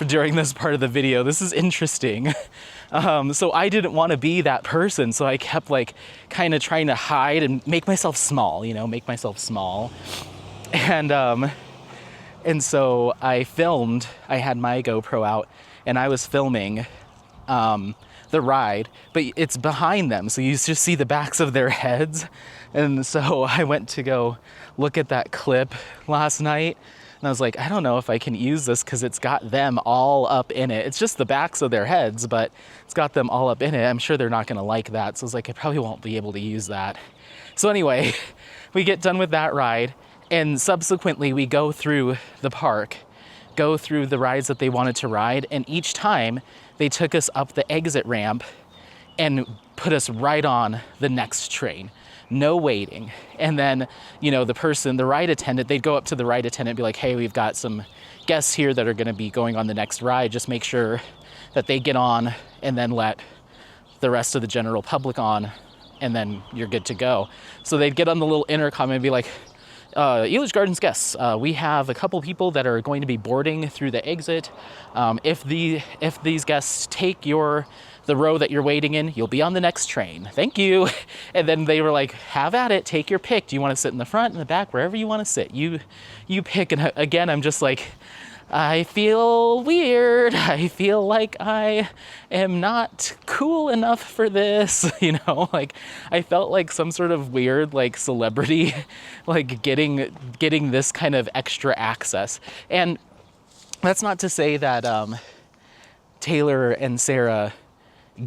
during this part of the video. This is interesting. So I didn't want to be that person. So I kept like kind of trying to hide and make myself small, And And so I had my GoPro out and I was filming the ride, but it's behind them, so you just see the backs of their heads. And so I went to go look at that clip last night, and I was like, I don't know if I can use this because it's got them all up in it. It's just the backs of their heads, but it's got them all up in it. I'm sure they're not going to like that. So I was like, I probably won't be able to use that. So anyway, we get done with that ride, and subsequently we go through the park, go through the rides that they wanted to ride, and each time they took us up the exit ramp and put us right on the next train. No waiting. And then, the ride attendant, they'd go up to the ride attendant and be like, hey, we've got some guests here that are going to be going on the next ride. Just make sure that they get on and then let the rest of the general public on, and then you're good to go. So they'd get on the little intercom and be like, Elitch Gardens guests, we have a couple people that are going to be boarding through the exit. If these guests take the row that you're waiting in, you'll be on the next train. Thank you. And then they were like, have at it, take your pick. Do you want to sit in the front, in the back, wherever you want to sit? You pick. And again, I'm just like, I feel weird. I feel like I am not cool enough for this. Like I felt like some sort of weird, like celebrity, like getting this kind of extra access. And that's not to say that Taylor and Sarah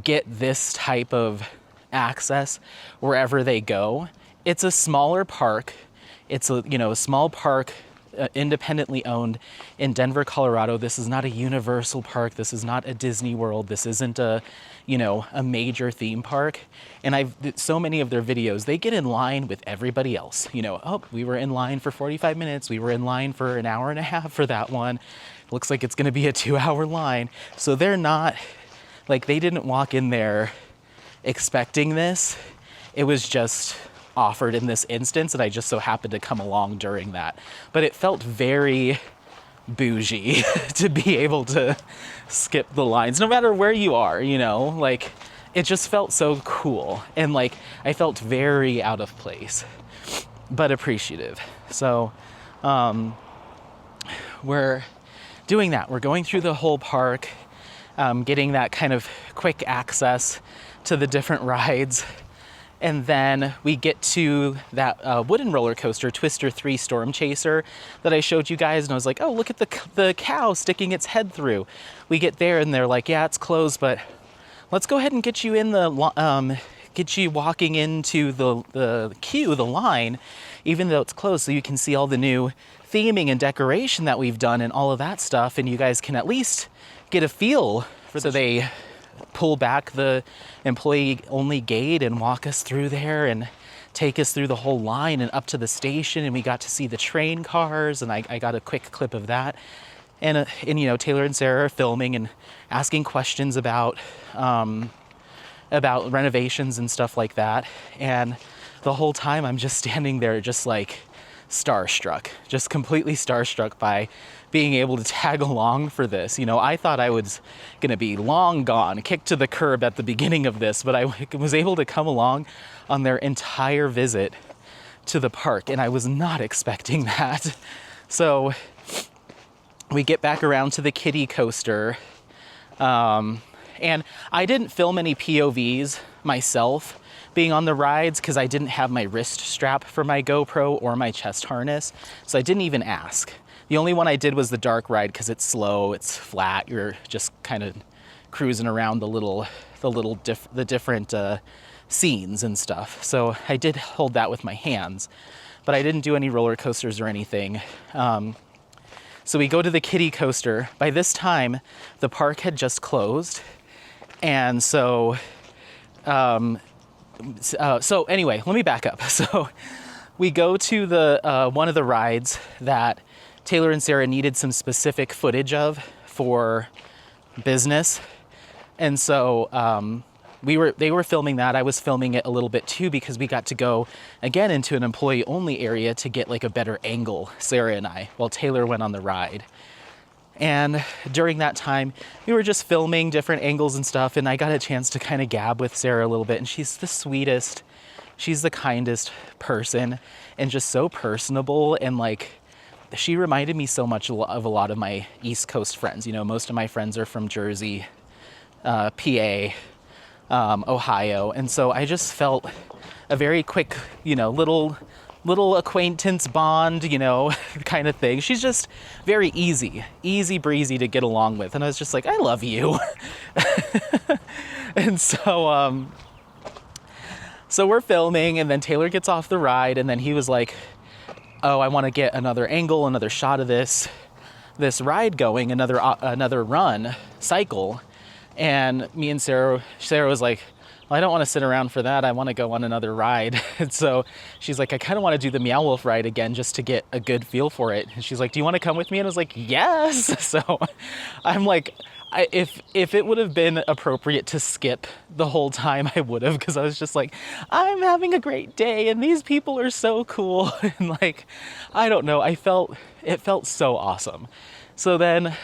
get this type of access wherever they go. It's a smaller park. It's a small park, independently owned in Denver, Colorado. This is not a Universal park. This is not a Disney World. This isn't a major theme park. And so many of their videos, they get in line with everybody else. We were in line for 45 minutes. We were in line for an hour and a half for that one. Looks like it's going to be a 2-hour line. So they're not, like, they didn't walk in there expecting this. It was just offered in this instance, and I just so happened to come along during that. But it felt very bougie to be able to skip the lines, no matter where you are, like it just felt so cool. And like, I felt very out of place, but appreciative. So, we're doing that. We're going through the whole park, getting that kind of quick access to the different rides. And then we get to that wooden roller coaster, Twister 3 Storm Chaser, that I showed you guys. And I was like, oh, look at the cow sticking its head through. We get there and they're like, yeah, it's closed, but let's go ahead and get you get you walking into the queue, the line, even though it's closed, so you can see all the new theming and decoration that we've done and all of that stuff. And you guys can at least get a feel for so they pull back the employee-only gate and walk us through there and take us through the whole line and up to the station. And we got to see the train cars, and I got a quick clip of that. And Taylor and Sarah are filming and asking questions about renovations and stuff like that. And the whole time I'm just standing there just like starstruck, just completely starstruck by being able to tag along for this. I thought I was going to be long gone, kicked to the curb at the beginning of this, but I was able to come along on their entire visit to the park, and I was not expecting that. So we get back around to the kiddie coaster, and I didn't film any POVs myself being on the rides because I didn't have my wrist strap for my GoPro or my chest harness, so I didn't even ask. The only one I did was the dark ride because it's slow, it's flat, you're just kind of cruising around the different scenes and stuff. So I did hold that with my hands, but I didn't do any roller coasters or anything. So we go to the kiddie coaster. By this time, the park had just closed, and so anyway, let me back up. So we go to the one of the rides that Taylor and Sarah needed some specific footage of for business. And so they were filming that. I was filming it a little bit too because we got to go again into an employee only area to get like a better angle, Sarah and I, while Taylor went on the ride. And during that time, we were just filming different angles and stuff, and I got a chance to kind of gab with Sarah a little bit, and she's the sweetest, she's the kindest person, and just so personable, and like she reminded me so much of a lot of my East Coast friends. You know, most of my friends are from Jersey, PA, Ohio. And so I just felt a very quick, you know, little acquaintance bond, you know, kind of thing. She's just very easy breezy to get along with. And I was just like, I love you. And so, so we're filming, and then Taylor gets off the ride, and then he was like, oh, I want to get another angle, another shot of this ride going, another run cycle. And me and Sarah was like, well, I don't want to sit around for that. I want to go on another ride. And so she's like, I kind of want to do the Meow Wolf ride again just to get a good feel for it. And she's like, do you want to come with me? And I was like, yes. So I'm like, if it would have been appropriate to skip the whole time, I would have, because I was just like, I'm having a great day and these people are so cool. And like, I don't know, it felt so awesome. So then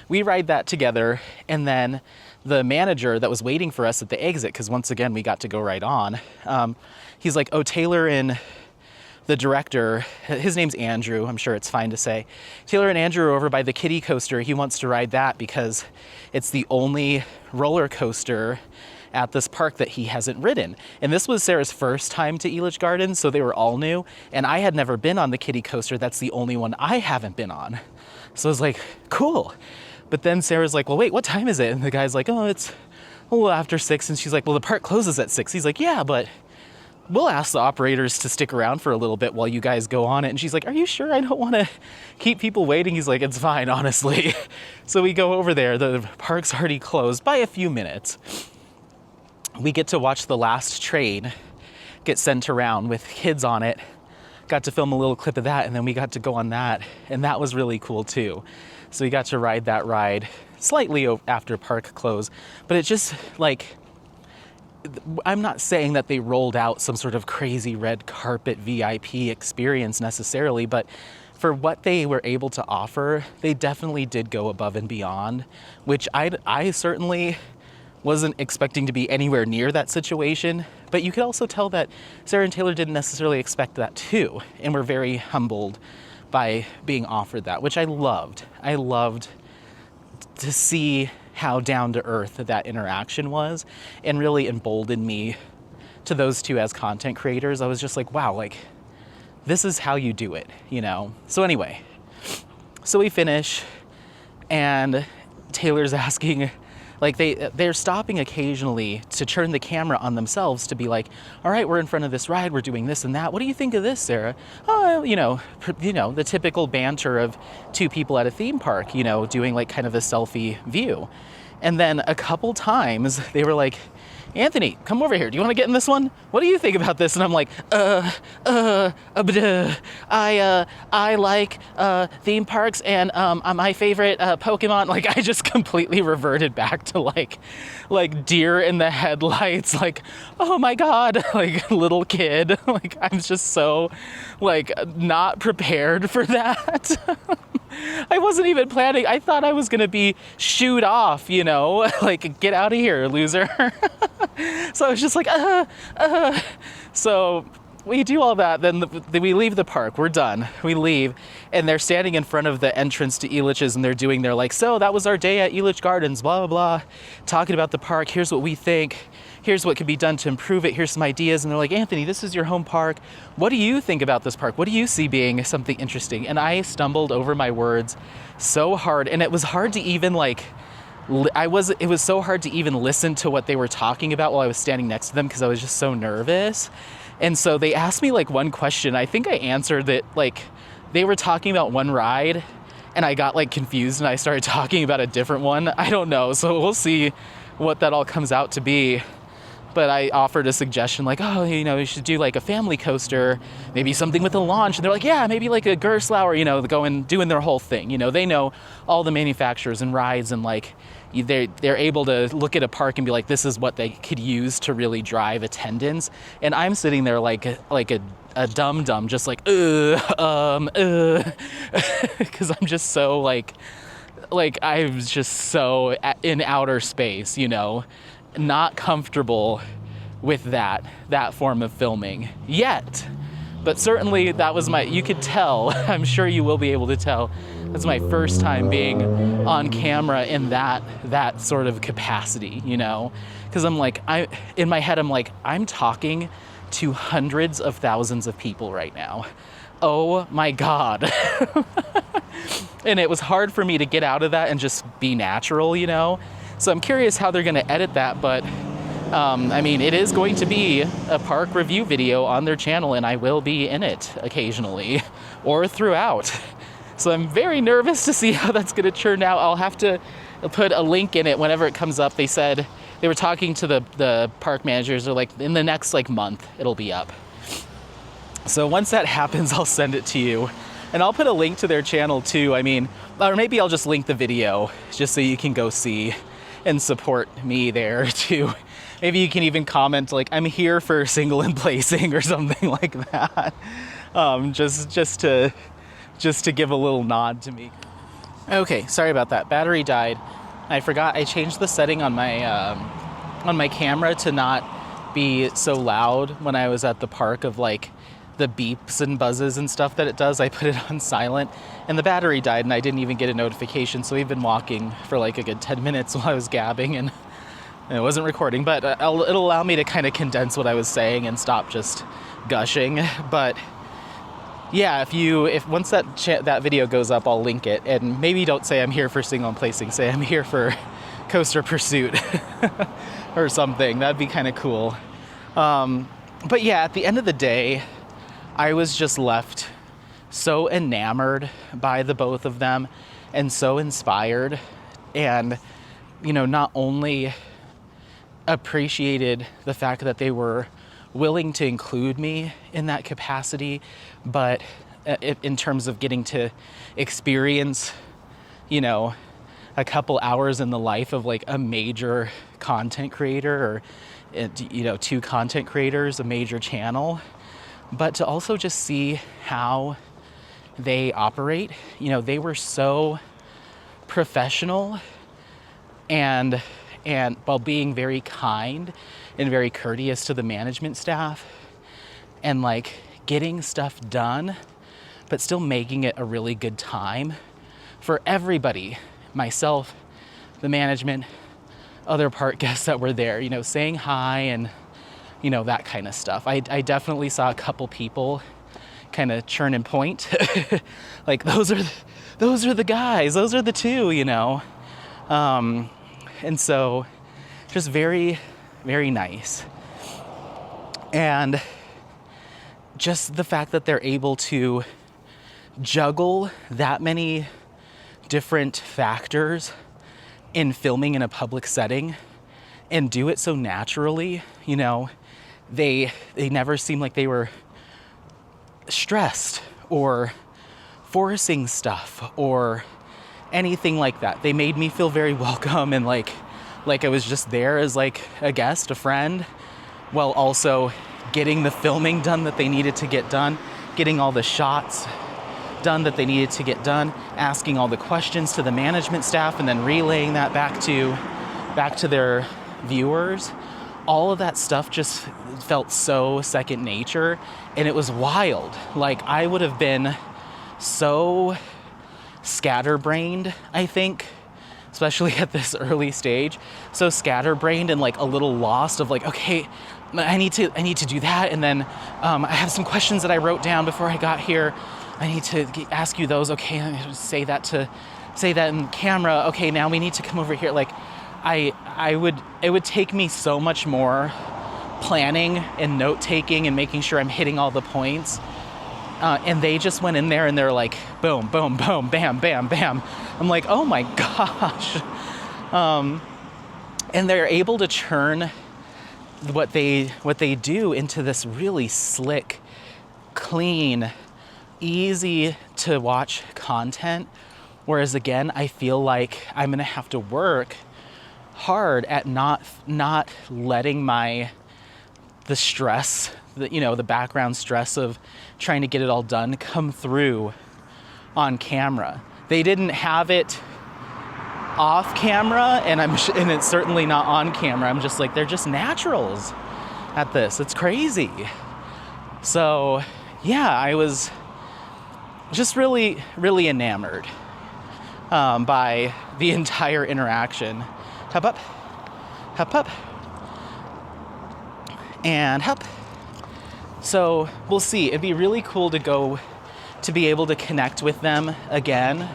we ride that together, and then the manager that was waiting for us at the exit, because once again, we got to go right on, he's like, oh, Taylor and the director, his name's Andrew, I'm sure it's fine to say. Taylor and Andrew are over by the kiddie coaster. He wants to ride that because it's the only roller coaster at this park that he hasn't ridden. And this was Sarah's first time to Elitch Gardens, so they were all new. And I had never been on the kiddie coaster. That's the only one I haven't been on. So I was like, cool. But then Sarah's like, well, wait, what time is it? And the guy's like, oh, it's a little after 6. And she's like, well, the park closes at 6. He's like, yeah, but we'll ask the operators to stick around for a little bit while you guys go on it. And she's like, are you sure? I don't want to keep people waiting. He's like, it's fine, honestly. So we go over there. The park's already closed by a few minutes. We get to watch the last train get sent around with kids on it. Got to film a little clip of that, and then we got to go on that, and that was really cool too. So we got to ride that ride slightly after park close, but it just, like, I'm not saying that they rolled out some sort of crazy red carpet VIP experience necessarily, but for what they were able to offer, they definitely did go above and beyond, which I certainly wasn't expecting to be anywhere near that situation. But you could also tell that Sarah and Taylor didn't necessarily expect that too, and were very humbled by being offered that, which I loved. I loved to see how down to earth that interaction was, and really emboldened me to those two as content creators. I was just like, wow, like, this is how you do it, you know? So anyway, so we finish, and Taylor's asking, like, they're stopping occasionally to turn the camera on themselves to be like, all right, we're in front of this ride, we're doing this and that. What do you think of this, Sarah? Oh, you know, the typical banter of two people at a theme park, you know, doing like kind of a selfie view. And then a couple times they were like, Anthony, come over here. Do you want to get in this one? What do you think about this? And I'm like, I like theme parks, and my favorite Pokemon. Like, I just completely reverted back to like deer in the headlights. Like, oh my God, like little kid. Like, I'm just so like not prepared for that. I wasn't even planning. I thought I was gonna be shooed off, you know, like, get out of here, loser. So I was just like, So we do all that, then we leave the park, we're done. We leave, and they're standing in front of the entrance to Elitch's, and they're doing their like, so that was our day at Elitch Gardens, blah, blah, blah, talking about the park, here's what we think, here's what could be done to improve it, here's some ideas. And they're like, Anthony, this is your home park. What do you think about this park? What do you see being something interesting? And I stumbled over my words so hard, and it was hard to even like, it was so hard to even listen to what they were talking about while I was standing next to them, because I was just so nervous. And so they asked me like one question. I think I answered that, like, they were talking about one ride, and I got like confused and I started talking about a different one. I don't know. So we'll see what that all comes out to be. But I offered a suggestion like, oh, you know, you should do like a family coaster, maybe something with a launch. And they're like, yeah, maybe like a Gerstlauer, you know, going, doing their whole thing. You know, they know all the manufacturers and rides, and like they're able to look at a park and be like, this is what they could use to really drive attendance. And I'm sitting there like a dum-dum, just like, because I'm just so like I was just so in outer space, you know, not comfortable with that form of filming yet. But certainly that was you could tell, I'm sure you will be able to tell, that's my first time being on camera in that sort of capacity, you know? Because in my head, I'm like, I'm talking to hundreds of thousands of people right now. Oh my God. And it was hard for me to get out of that and just be natural, you know? So I'm curious how they're gonna edit that, but I mean, it is going to be a park review video on their channel, and I will be in it occasionally or throughout. So I'm very nervous to see how that's going to turn out. I'll have to put a link in it whenever it comes up. They said they were talking to the park managers. They're like, in the next month, it'll be up. So once that happens, I'll send it to you. And I'll put a link to their channel too. I mean, or maybe I'll just link the video just so you can go see and support me there too. Maybe you can even comment like, I'm here for single and placing or something like that. Just to give a little nod to me. Okay, sorry about that. Battery died. I forgot I changed the setting on my camera to not be so loud when I was at the park of like the beeps and buzzes and stuff that it does. I put it on silent and the battery died and I didn't even get a notification. So we've been walking for like a good 10 minutes while I was gabbing and it wasn't recording, but it'll allow me to kind of condense what I was saying and stop just gushing. But yeah, if once that video goes up, I'll link it, and maybe don't say I'm here for single and placing, say I'm here for Coaster Pursuit or something. That'd be kind of cool. But yeah, at the end of the day, I was just left so enamored by the both of them and so inspired, and you know, not only appreciated the fact that they were willing to include me in that capacity, but in terms of getting to experience, you know, a couple hours in the life of like a major content creator or, you know, 2 content creators, a major channel, but to also just see how they operate. You know, they were so professional and while being very kind and very courteous to the management staff and like getting stuff done, but still making it a really good time for everybody, myself, the management, other park guests that were there, you know, saying hi and, you know, that kind of stuff. I definitely saw a couple people kind of churn and point like those are the guys, those are the 2, you know. And so just very, very nice. And just the fact that they're able to juggle that many different factors in filming in a public setting and do it so naturally, you know, they never seemed like they were stressed or forcing stuff or anything like that. They made me feel very welcome and like I was just there as like a guest, a friend, while also getting the filming done that they needed to get done, getting all the shots done that they needed to get done, asking all the questions to the management staff and then relaying that back to their viewers. All of that stuff just felt so second nature, and it was wild. Like I would have been so scatterbrained, I think, especially at this early stage, so scatterbrained and like a little lost of like, okay, I need to do that, and then I have some questions that I wrote down before I got here. I need to ask you those. Okay, I'm gonna say that in camera. Okay, now we need to come over here. Like, it would take me so much more planning and note taking and making sure I'm hitting all the points. And they just went in there and they're like, boom, boom, boom, bam, bam, bam. I'm like, oh my gosh. And they're able to churn what they do into this really slick, clean, easy to watch content. Whereas again, I feel like I'm gonna have to work hard at not letting the stress, the background stress of trying to get it all done come through on camera. They didn't have it off camera, and it's certainly not on camera. I'm just like, they're just naturals at this. It's crazy. So yeah, I was just really, really enamored by the entire interaction. Hop up, hop up, and hop. So we'll see. It'd be really cool to be able to connect with them again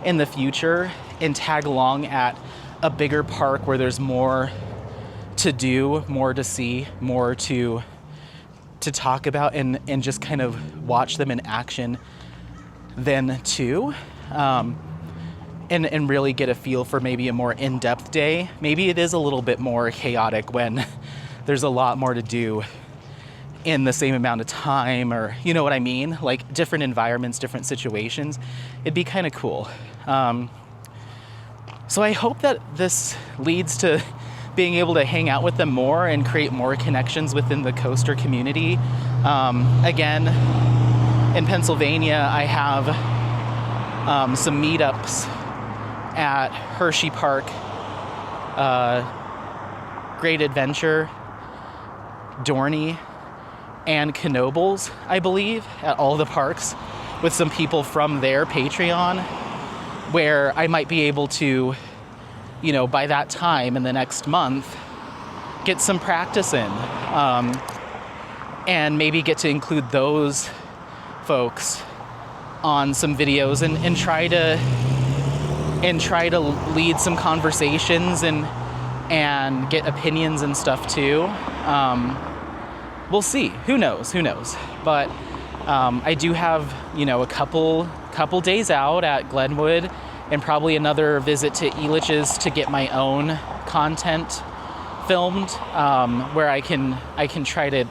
in the future and tag along at a bigger park where there's more to do, more to see, more to talk about, and just kind of watch them in action then too. And really get a feel for maybe a more in-depth day. Maybe it is a little bit more chaotic when there's a lot more to do in the same amount of time, or you know what I mean? Like different environments, different situations. It'd be kind of cool. So I hope that this leads to being able to hang out with them more and create more connections within the coaster community. Again, in Pennsylvania, I have some meetups at Hershey Park, Great Adventure, Dorney, and Knoebels, I believe, at all the parks with some people from their Patreon, where I might be able to, you know, by that time in the next month, get some practice in, and maybe get to include those folks on some videos and try to lead some conversations and get opinions and stuff too. We'll see. Who knows? But I do have, you know, a couple days out at Glenwood, and probably another visit to Elitch's to get my own content filmed, where I can try to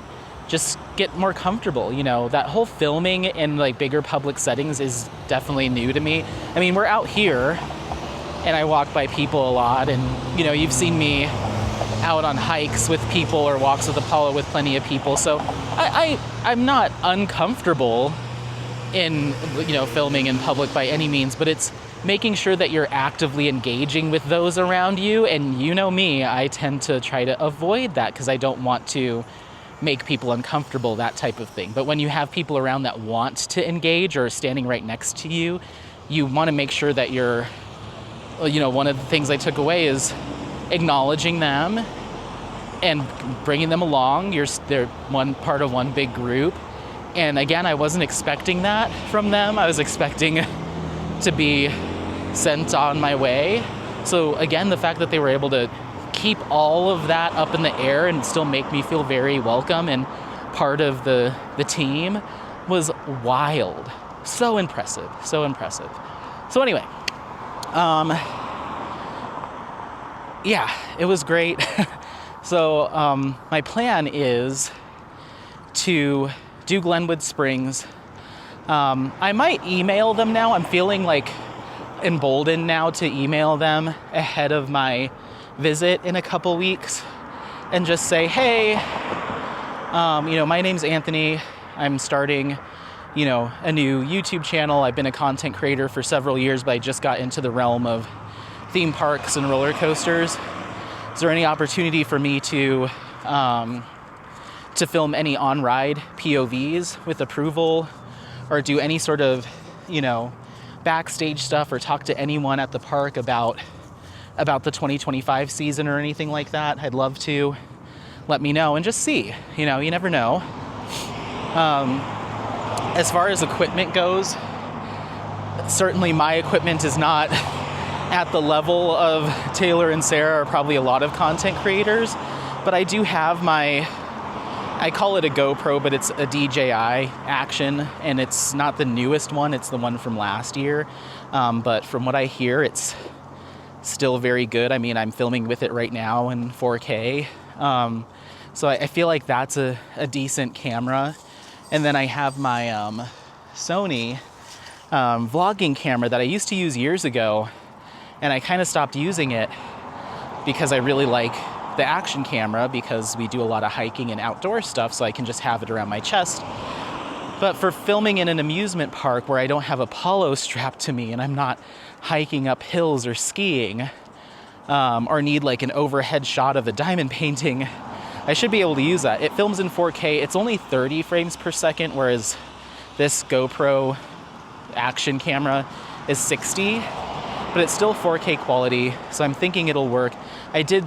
just get more comfortable. You know, that whole filming in like bigger public settings is definitely new to me. I mean, we're out here and I walk by people a lot, and you know, you've seen me out on hikes with people or walks with Apollo with plenty of people, so I'm not uncomfortable in, you know, filming in public by any means, but it's making sure that you're actively engaging with those around you. And you know me, I tend to try to avoid that because I don't want to make people uncomfortable, that type of thing. But when you have people around that want to engage or standing right next to you, you want to make sure that you're, you know, one of the things I took away is acknowledging them and bringing them along. They're one part of one big group. And again, I wasn't expecting that from them. I was expecting to be sent on my way. So again, the fact that they were able to keep all of that up in the air and still make me feel very welcome and part of the team was wild. So impressive. So anyway, yeah, it was great. So my plan is to do Glenwood Springs. I might email them now. I'm feeling like emboldened now to email them ahead of my visit in a couple weeks and just say, hey, you know, my name's Anthony. I'm starting, you know, a new YouTube channel. I've been a content creator for several years, but I just got into the realm of theme parks and roller coasters. Is there any opportunity for me to film any on-ride POVs with approval, or do any sort of, you know, backstage stuff, or talk to anyone at the park about the 2025 season or anything like that? I'd love to. Let me know and just see. You know, you never know. As far as equipment goes, certainly my equipment is not at the level of Taylor and Sarah, or probably a lot of content creators, but I do have I call it a GoPro, but it's a DJI Action, and it's not the newest one, it's the one from last year. But from what I hear, it's still very good. I mean, I'm filming with it right now in 4K. So I feel like that's a decent camera. And then I have my Sony vlogging camera that I used to use years ago, and I kind of stopped using it because I really like the action camera, because we do a lot of hiking and outdoor stuff, so I can just have it around my chest. But for filming in an amusement park where I don't have Apollo strapped to me and I'm not hiking up hills or skiing, or need like an overhead shot of a diamond painting, I should be able to use that. It films in 4K. It's only 30 frames per second, whereas this GoPro action camera is 60, but it's still 4K quality, so I'm thinking it'll work. I did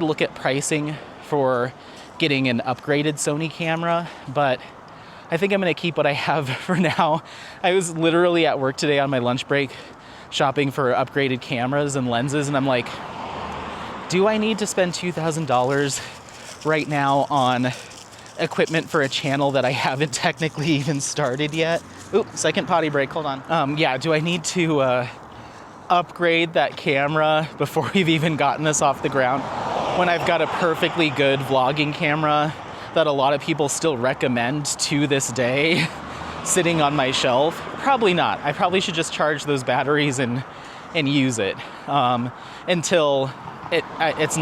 look at pricing for getting an upgraded Sony camera, but I think I'm gonna keep what I have for now. I was literally at work today on my lunch break shopping for upgraded cameras and lenses, and I'm like, do I need to spend $2,000 right now on equipment for a channel that I haven't technically even started yet? Oop, second potty break, hold on. Yeah, do I need to upgrade that camera before we've even gotten this off the ground when I've got a perfectly good vlogging camera that a lot of people still recommend to this day sitting on my shelf? Probably not. I probably should just charge those batteries and use it until it's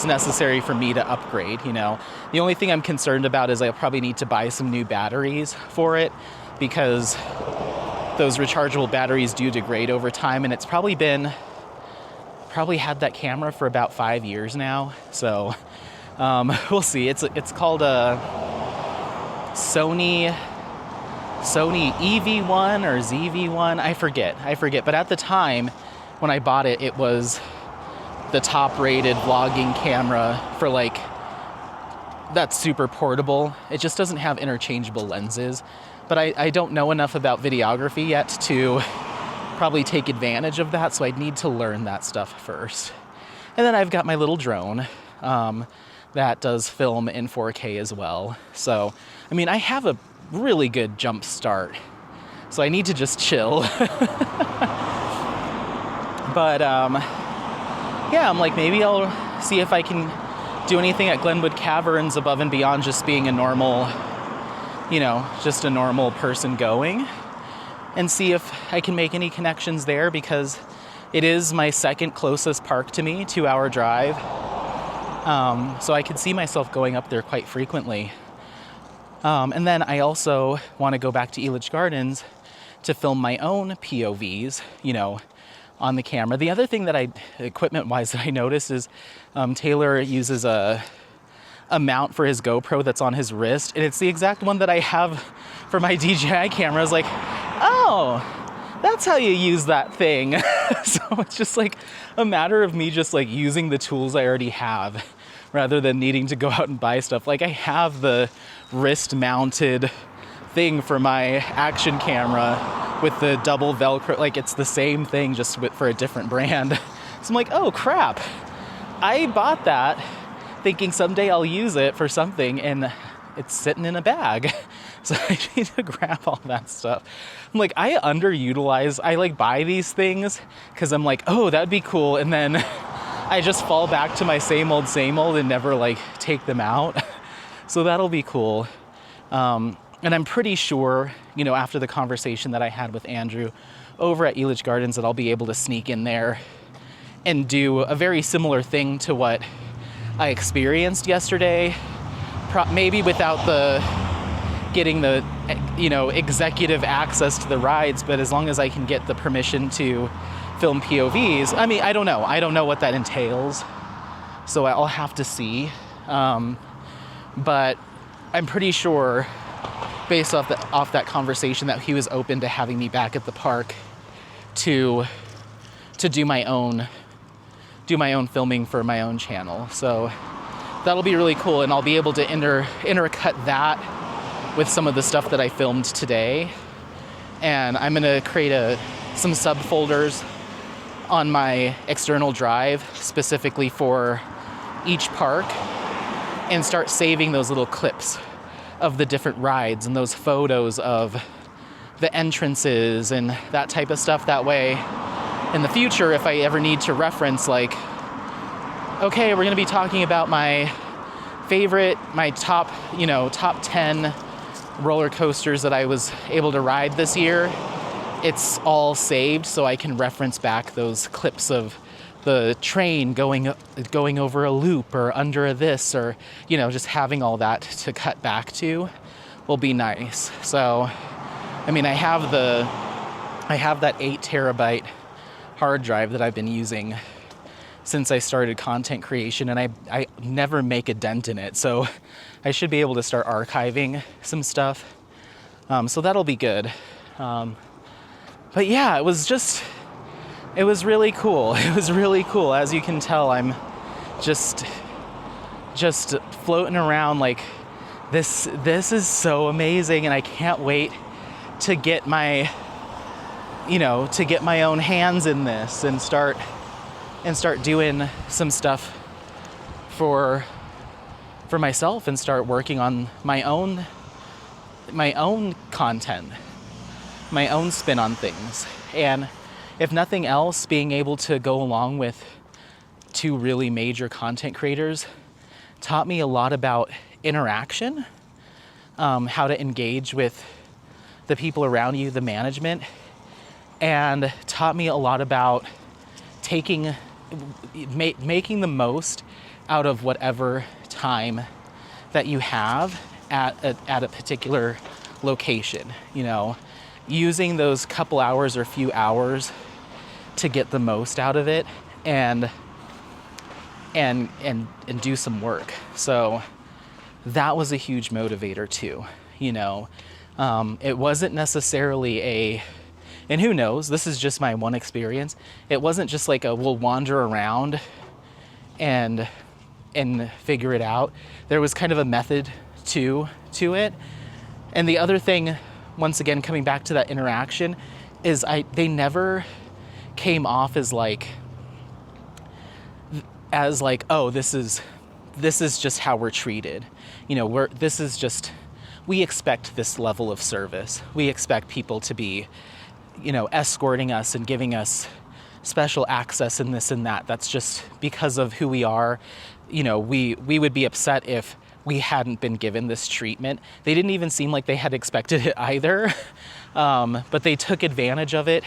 necessary for me to upgrade, you know. The only thing I'm concerned about is I'll probably need to buy some new batteries for it, because those rechargeable batteries do degrade over time, and it's probably had that camera for about 5 years now. So we'll see. It's called a Sony EV1 or ZV1. I forget. But at the time when I bought it, it was the top rated vlogging camera for like, that's super portable. It just doesn't have interchangeable lenses. But I don't know enough about videography yet to probably take advantage of that, so I'd need to learn that stuff first. And then I've got my little drone that does film in 4K as well. So, I mean, I have a really good jump start, so I need to just chill. But yeah, I'm like, maybe I'll see if I can do anything at Glenwood Caverns above and beyond just being a normal, you know, just a normal person going, and see if I can make any connections there, because it is my second closest park to me, 2-hour drive. So I could see myself going up there quite frequently. And then I also want to go back to Elitch Gardens to film my own POVs, you know, on the camera. The other thing that equipment-wise, that I noticed is Taylor uses a mount for his GoPro that's on his wrist, and it's the exact one that I have for my DJI camera. I was like, oh, that's how you use that thing. So it's just like a matter of me just like using the tools I already have rather than needing to go out and buy stuff. Like, I have the wrist mounted thing for my action camera with the double Velcro. Like, it's the same thing, just for a different brand. So I'm like, oh crap, I bought that thinking someday I'll use it for something, and it's sitting in a bag. So I need to grab all that stuff. I'm like, I underutilize, I like buy these things because I'm like, oh, that'd be cool. And then I just fall back to my same old and never like take them out. So that'll be cool. And I'm pretty sure, you know, after the conversation that I had with Andrew over at Elitch Gardens, that I'll be able to sneak in there and do a very similar thing to what I experienced yesterday. Maybe without getting the, you know, executive access to the rides, but as long as I can get the permission to film POVs. I mean, I don't know what that entails, so I'll have to see. But I'm pretty sure, based off that conversation, that he was open to having me back at the park to do my own filming for my own channel. So that'll be really cool, and I'll be able to intercut that with some of the stuff that I filmed today. And I'm gonna create some subfolders on my external drive specifically for each park, and start saving those little clips of the different rides and those photos of the entrances and that type of stuff. That way, in the future, if I ever need to reference, like, okay, we're gonna be talking about my top 10 roller coasters that I was able to ride this year, it's all saved, so I can reference back those clips of the train going over a loop or under this, or, you know, just having all that to cut back to will be nice. So, I mean, I have that 8 terabyte hard drive that I've been using since I started content creation, and I never make a dent in it. So I should be able to start archiving some stuff. So that'll be good. But yeah, it was really cool. It was really cool. As you can tell, I'm just floating around like this is so amazing, and I can't wait to get my own hands in this and start doing some stuff for myself and start working on my own content, my own spin on things. And if nothing else, being able to go along with two really major content creators taught me a lot about interaction, how to engage with the people around you, the management, and taught me a lot about making the most out of whatever time that you have at a particular location. Using those couple hours or few hours to get the most out of it and do some work. So that was a huge motivator too. It wasn't necessarily and who knows, this is just my one experience. It wasn't just like we'll wander around and figure it out. There was kind of a method to it. And the other thing, once again, coming back to that interaction, is they never came off as like, oh, this is just how we're treated. We expect this level of service. We expect people to be, escorting us and giving us special access and this and that. That's just because of who we are. We would be upset if we hadn't been given this treatment. They didn't even seem like they had expected it either, but they took advantage of it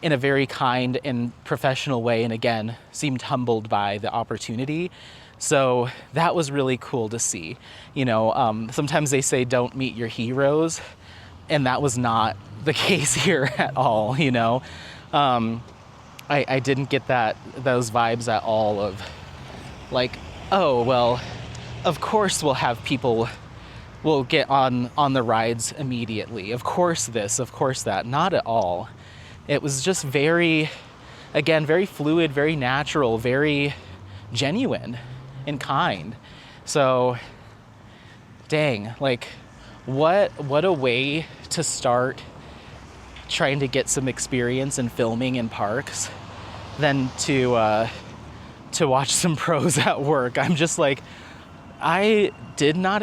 in a very kind and professional way, and again, seemed humbled by the opportunity. So that was really cool to see. Sometimes they say don't meet your heroes, and that was not the case here at all. I didn't get those vibes at all of like, oh, well, of course we'll have people, we'll get on the rides immediately. Of course this, of course that. Not at all. It was just very fluid, very natural, very genuine and kind. So, dang, like, what a way to start trying to get some experience in filming in parks than to watch some pros at work. I'm just like, I did not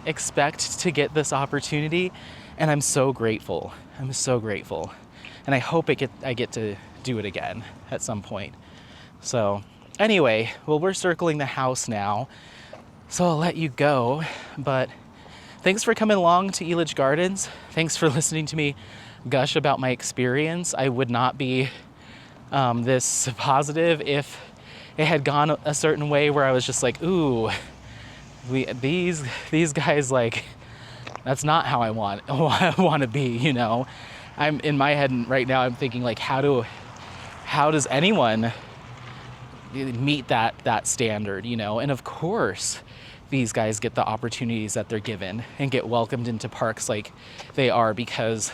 expect to get this opportunity, and I'm so grateful. I'm so grateful. And I hope I get to do it again at some point. So anyway, well, we're circling the house now, so I'll let you go. But thanks for coming along to Elitch Gardens. Thanks for listening to me gush about my experience. I would not be this positive if it had gone a certain way where I was just like, ooh, these guys, like, that's not how I want to be, I'm in my head right now, I'm thinking like, how does anyone meet that standard, And of course, these guys get the opportunities that they're given and get welcomed into parks like they are, because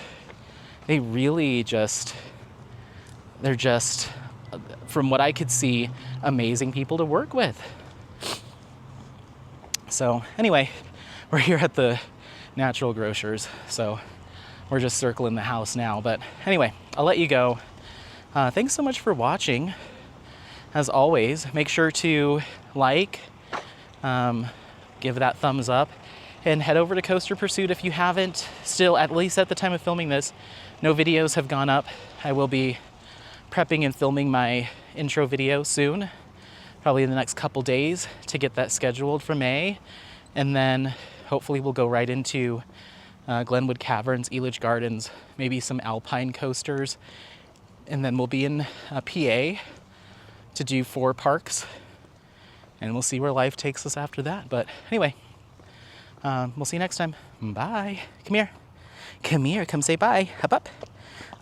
they really they're just, from what I could see, amazing people to work with. So anyway, we're here at the Natural Grocers, so we're just circling the house now. But anyway, I'll let you go. Thanks so much for watching. As always, make sure to like, give that thumbs up, and head over to Coaster Pursuit if you haven't. Still, at least at the time of filming this, no videos have gone up. I will be prepping and filming my intro video soon, probably in the next couple days, to get that scheduled for May. And then hopefully we'll go right into Glenwood Caverns, Elitch Gardens, maybe some alpine coasters. And then we'll be in PA to do 4 parks. And we'll see where life takes us after that. But anyway, we'll see you next time. Bye. Come here. Come here. Come say bye. Hop up.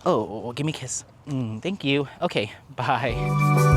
Oh, give me a kiss. Thank you. Okay. Bye.